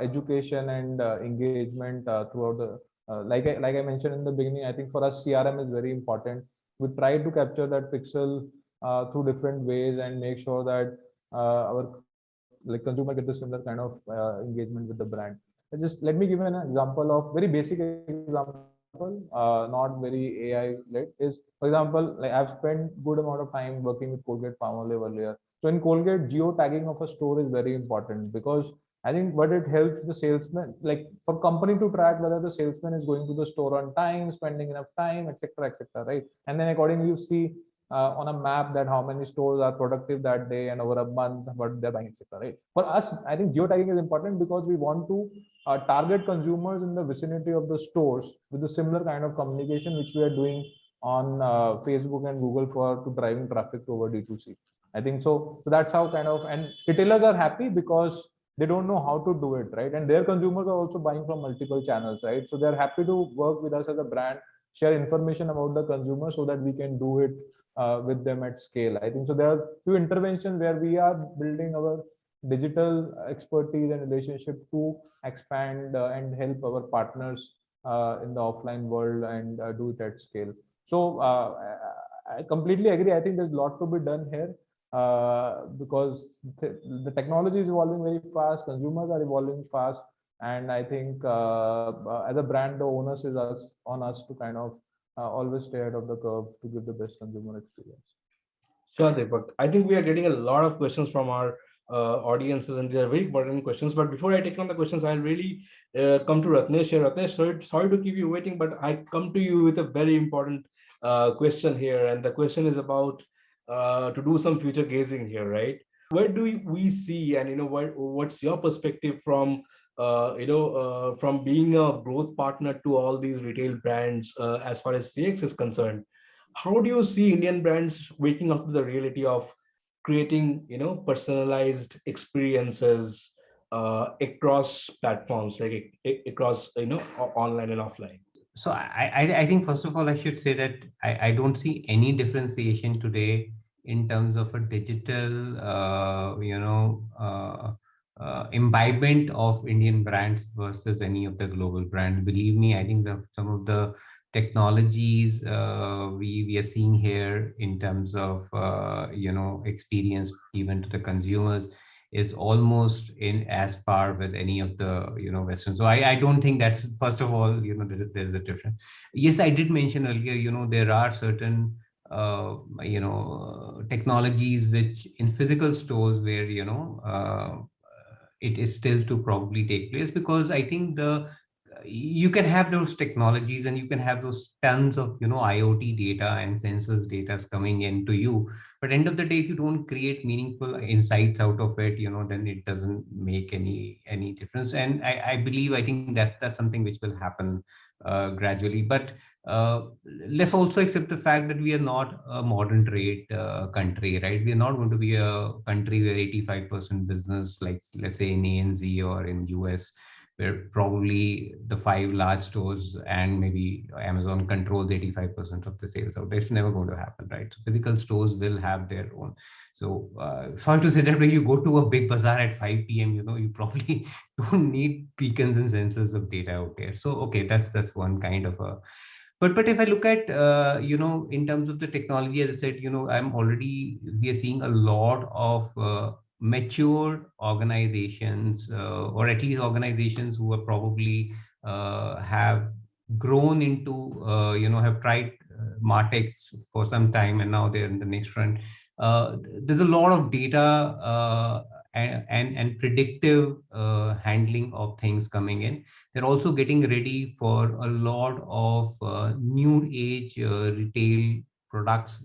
education and engagement throughout the like I mentioned in the beginning, I think for us CRM is very important. We try to capture that pixel through different ways and make sure that our consumer get the similar kind of engagement with the brand. Just let me give an example of very basic example, not very AI led. Is, for example, like I've spent good amount of time working with Colgate Palmolive earlier. So in Colgate, geo tagging of a store is very important, because I think what it helps the salesman, like for company to track whether the salesman is going to the store on time, spending enough time, etc., etc., right? And then accordingly, you see on a map that how many stores are productive that day and over a month what they're buying, etc., right? For us, I think geotagging is important because we want to target consumers in the vicinity of the stores with the similar kind of communication which we are doing on Facebook and Google for to driving traffic to our D2C. I think so. So that's how kind of, and retailers are happy because they don't know how to do it, right? And their consumers are also buying from multiple channels, right? So they're happy to work with us as a brand, share information about the consumer so that we can do it with them at scale. I think so. There are few interventions where we are building our digital expertise and relationship to expand and help our partners in the offline world and do it at scale. So I completely agree. I think there's a lot to be done here. Because the technology is evolving very fast, consumers are evolving fast, and I think as a brand, the onus is on us to kind of always stay ahead of the curve to give the best consumer experience. Sure, Deepak. I think we are getting a lot of questions from our audiences, and they are very important questions. But before I take on the questions, I'll really come to Ratnesh here. Ratnesh, sorry to keep you waiting, but I come to you with a very important question here, and the question is about to do some future gazing here, right? Where do we see, and what's your perspective from from being a growth partner to all these retail brands as far as CX is concerned? How do you see Indian brands waking up to the reality of creating personalized experiences across platforms, like across online and offline? So I think first of all I should say that I don't see any differentiation today in terms of a digital imbibement of Indian brands versus any of the global brands. Believe me, I think some of the technologies we are seeing here in terms of experience given to the consumers is almost in as par with any of the Western. So I don't think that's, first of all, there's a difference. Yes, I did mention earlier, there are certain technologies which in physical stores where it is still to probably take place, because I think you can have those technologies and you can have those tons of IoT data and sensors data coming into you, but end of the day, if you don't create meaningful insights out of it, then it doesn't make any difference. And I think that's something which will happen gradually. But let's also accept the fact that we are not a modern trade country, right? We are not going to be a country where 85% business, like let's say in ANZ or in US, where probably the 5 large stores and maybe Amazon controls 85% of the sales out there. It's never going to happen, right? So physical stores will have their own. So sorry to say that when you go to a big bazaar at 5 p.m., you probably don't need beacons and sensors of data out there. So, okay, that's one kind of a. But if I look at, in terms of the technology, as I said, we are seeing a lot of mature organizations, or at least organizations who are probably have grown into, have tried MarTech for some time, and now they're in the next run. There's a lot of data and predictive handling of things coming in. They're also getting ready for a lot of new age retail products,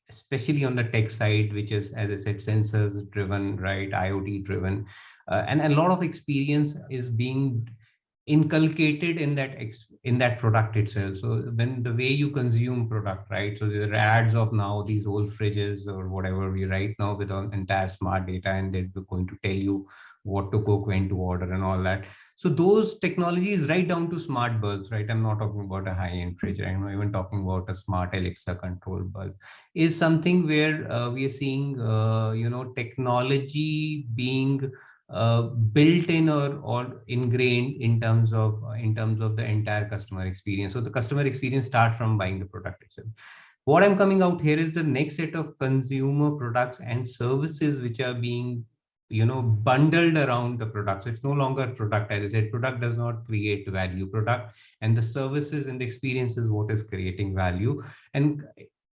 especially on the tech side, which is, as I said, sensors driven, right, IoT driven, and a lot of experience is being inculcated in that product itself. So when the way you consume product, right, so there are ads of now these old fridges or whatever, we right now with an entire smart data, and they're going to tell you what to cook, when to order, and all that. So those technologies, right down to smart bulbs, right, I'm not talking about a high-end fridge, I'm not even talking about a smart Alexa control bulb, is something where we are seeing technology being built in or ingrained in terms of the entire customer experience. So the customer experience starts from buying the product itself. What I'm coming out here is the next set of consumer products and services which are being bundled around the product. So it's no longer product. As I said, product does not create value. Product and the services and the experience is what is creating value, and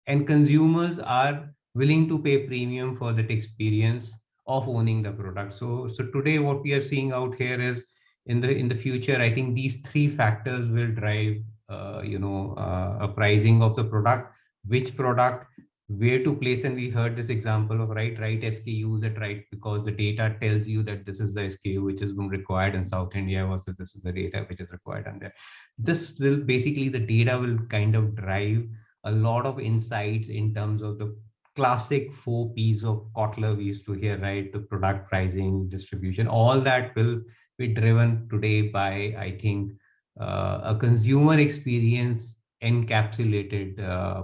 consumers are willing to pay premium for that experience of owning the product. So today what we are seeing out here is, in the future, I think these three factors will drive a pricing of the product, which product, where to place. And we heard this example of right SKUs at right, because the data tells you that this is the SKU which is required in South India versus this is the data which is required on there. This will basically, the data will kind of drive a lot of insights in terms of the classic 4 P's of Kotler we used to hear, right? The product, pricing, distribution, all that will be driven today by, I think, a consumer experience encapsulated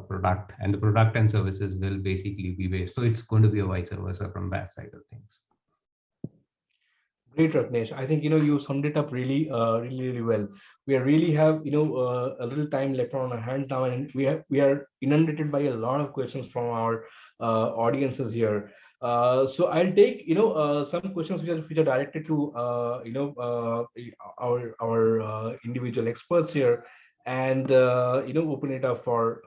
product, and the product and services will basically be based. So it's going to be a vice versa from that side of things. Great, Ratnesh. I think you summed it up really, really well. We really have a little time left on our hands now, and we are inundated by a lot of questions from our audiences here. So I'll take some questions which are directed to our individual experts here, and open it up for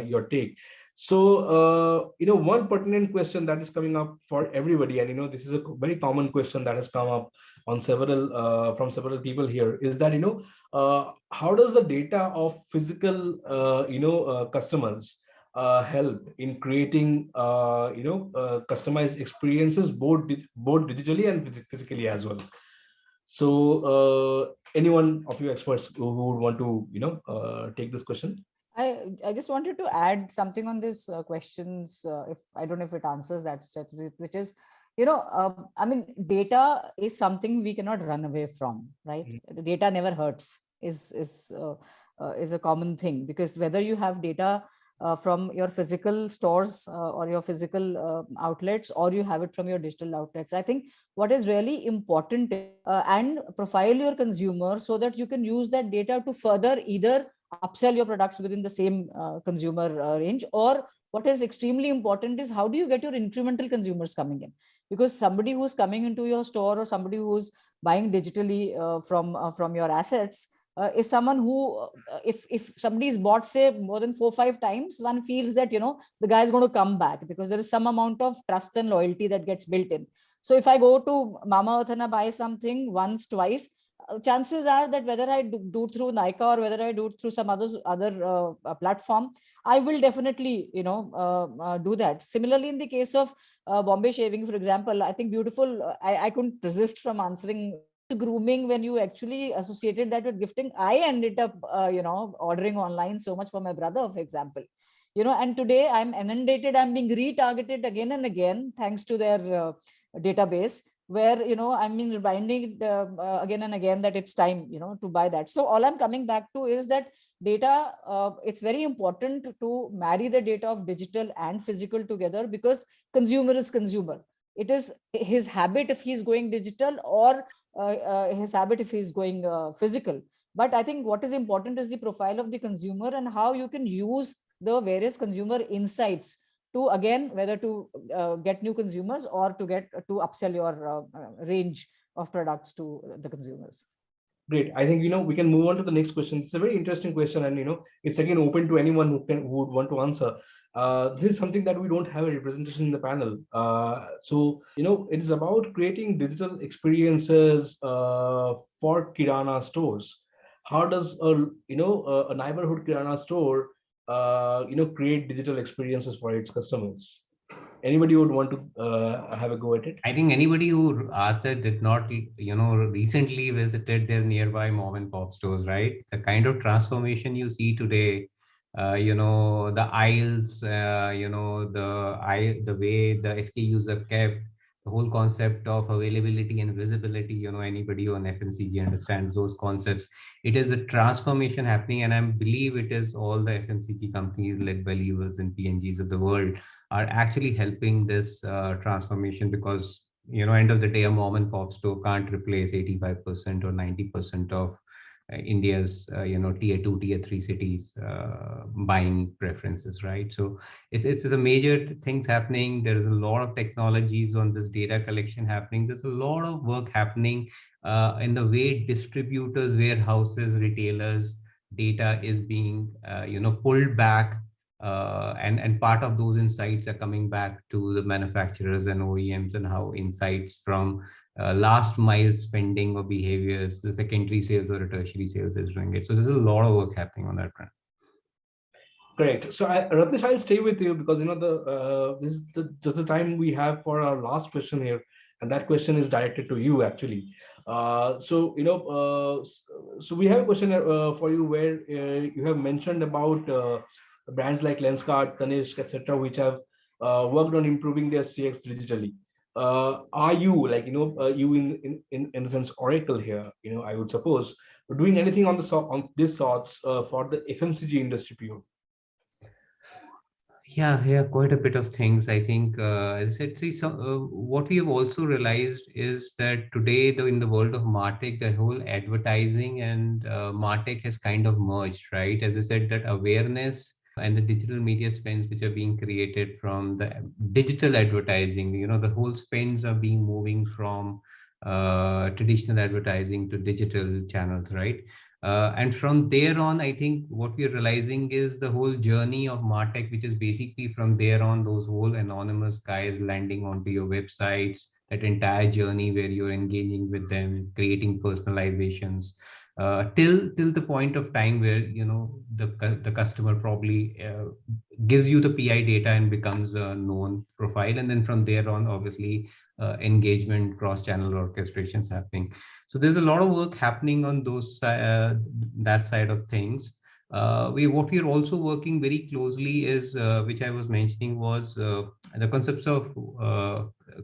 your take. So, one pertinent question that is coming up for everybody, and this is a very common question that has come up on from several people here, is that how does the data of physical customers help in creating customized experiences both digitally and physically as well? So, anyone of you experts who would want to take this question? I just wanted to add something on this questions. If I don't know if it answers that, which is, I mean, data is something we cannot run away from, right? Mm-hmm. The data never hurts is a common thing, because whether you have data from your physical stores or your physical outlets, or you have it from your digital outlets, I think what is really important and profile your consumer so that you can use that data to further either upsell your products within the same consumer range? Or what is extremely important is how do you get your incremental consumers coming in? Because somebody who's coming into your store or somebody who's buying digitally from your assets is someone who, if somebody's bought, say, more than 4-5 times, one feels that, the guy is going to come back because there is some amount of trust and loyalty that gets built in. So if I go to Mamaearth and I buy something once, twice, chances are that whether I do through Nykaa or whether I do it through some other platform, I will definitely, do that. Similarly, in the case of Bombay shaving, for example, I think beautiful. I couldn't resist from answering grooming when you actually associated that with gifting. I ended up, ordering online so much for my brother, for example. And today I'm inundated. I'm being retargeted again and again thanks to their database, where I'm being reminded again and again that it's time to buy that. So all I'm coming back to is that data, it's very important to marry the data of digital and physical together, because consumer is consumer. It is his habit if he's going digital, or his habit if he's going physical. But I think what is important is the profile of the consumer and how you can use the various consumer insights to, again, whether to get new consumers or to upsell your range of products to the consumers. Great. I think we can move on to the next question. It's a very interesting question, and it's again open to anyone who would want to answer. This is something that we don't have a representation in the panel. So it is about creating digital experiences for Kirana stores. How does a neighborhood Kirana store create digital experiences for its customers? Anybody would want to have a go at it? I think anybody who asked it did not, recently visited their nearby mom and pop stores, right? The kind of transformation you see today, the aisles, the way the SKUs are kept, the whole concept of availability and visibility, anybody on FMCG understands those concepts. It is a transformation happening, and I believe it is all the FMCG companies led by levers and PNGs of the world are actually helping this transformation, because end of the day, a mom and pop store can't replace 85% or 90% of India's tier 2, tier 3 cities buying preferences, right? So it's a major things happening. There is a lot of technologies on this data collection happening. There's a lot of work happening in the way distributors, warehouses, retailers data is being pulled back, and part of those insights are coming back to the manufacturers and OEMs, and how insights from last mile spending or behaviors, the secondary sales or tertiary sales is doing it. So there's a lot of work happening on that front. Great. So Ratnesh, I'll stay with you, because this is just the time we have for our last question here, and that question is directed to you actually. So we have a question for you, where you have mentioned about brands like Lenskart, Tanishq, etc., which have worked on improving their CX digitally. Are you you in the sense Oracle here? I would suppose, doing anything on this sorts for the FMCG industry pure? Yeah, quite a bit of things. I think, as I said, see, what we have also realized is that today, though, in the world of MarTech, the whole advertising and MarTech has kind of merged, right? As I said, that awareness and the digital media spends which are being created from the digital advertising, the whole spends are being moving from traditional advertising to digital channels, right? And from there on, I think what we're realizing is the whole journey of MarTech, which is basically from there on, those whole anonymous guys landing onto your websites, that entire journey where you're engaging with them, creating personalizations, till the point of time where the customer probably gives you the PI data and becomes a known profile, and then from there on, obviously, engagement, cross-channel orchestrations happening. So there's a lot of work happening on those that side of things. What we are also working very closely is, which I was mentioning, was the concepts of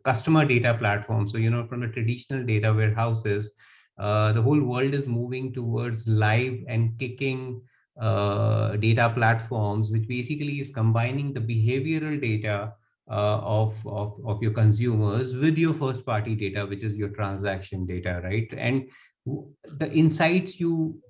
customer data platforms. So from the traditional data warehouses, the whole world is moving towards live and kicking data platforms, which basically is combining the behavioral data of your consumers with your first party data, which is your transaction data, right? And the insights you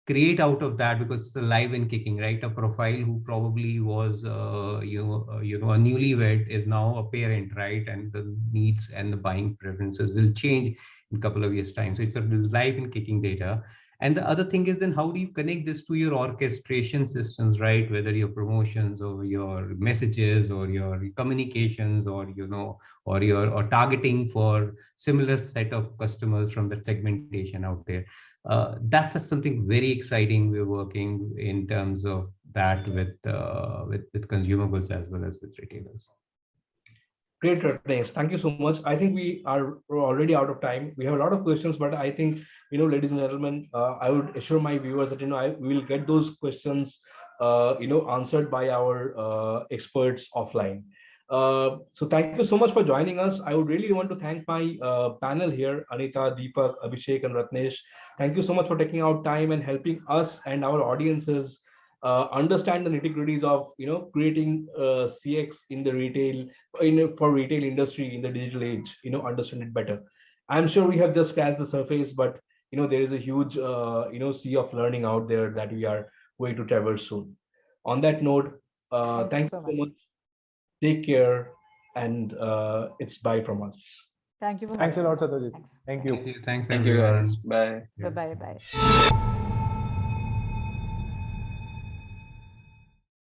create out of that, because it's alive and kicking, right? A profile who probably was a newlywed is now a parent, right? And the needs and the buying preferences will change in a couple of years' time. So it's a live and kicking data. And the other thing is, then how do you connect this to your orchestration systems, right? Whether your promotions or your messages or your communications or or targeting for similar set of customers from that segmentation out there. That's just something very exciting. We're working in terms of that with consumer goods as well as with retailers. Great, Ratnesh. Thank you so much. I think we're already out of time. We have a lot of questions, but I think, ladies and gentlemen, I would assure my viewers that, we will get those questions, answered by our experts offline. So thank you so much for joining us. I would really want to thank my panel here, Anita, Deepak, Abhishek, and Ratnesh. Thank you so much for taking out time and helping us and our audiences understand the nitty-gritties of creating CX in the retail, for retail industry in the digital age. Understand it better. I'm sure we have just scratched the surface, but there is a huge sea of learning out there that we are going to traverse soon. On that note, thank you so much. Take care, and it's bye from us. Thank you for Thanks a lot, having us. Satyajit. Thanks. Thank you. Thanks Thank you, everyone. guys. Bye. Bye bye.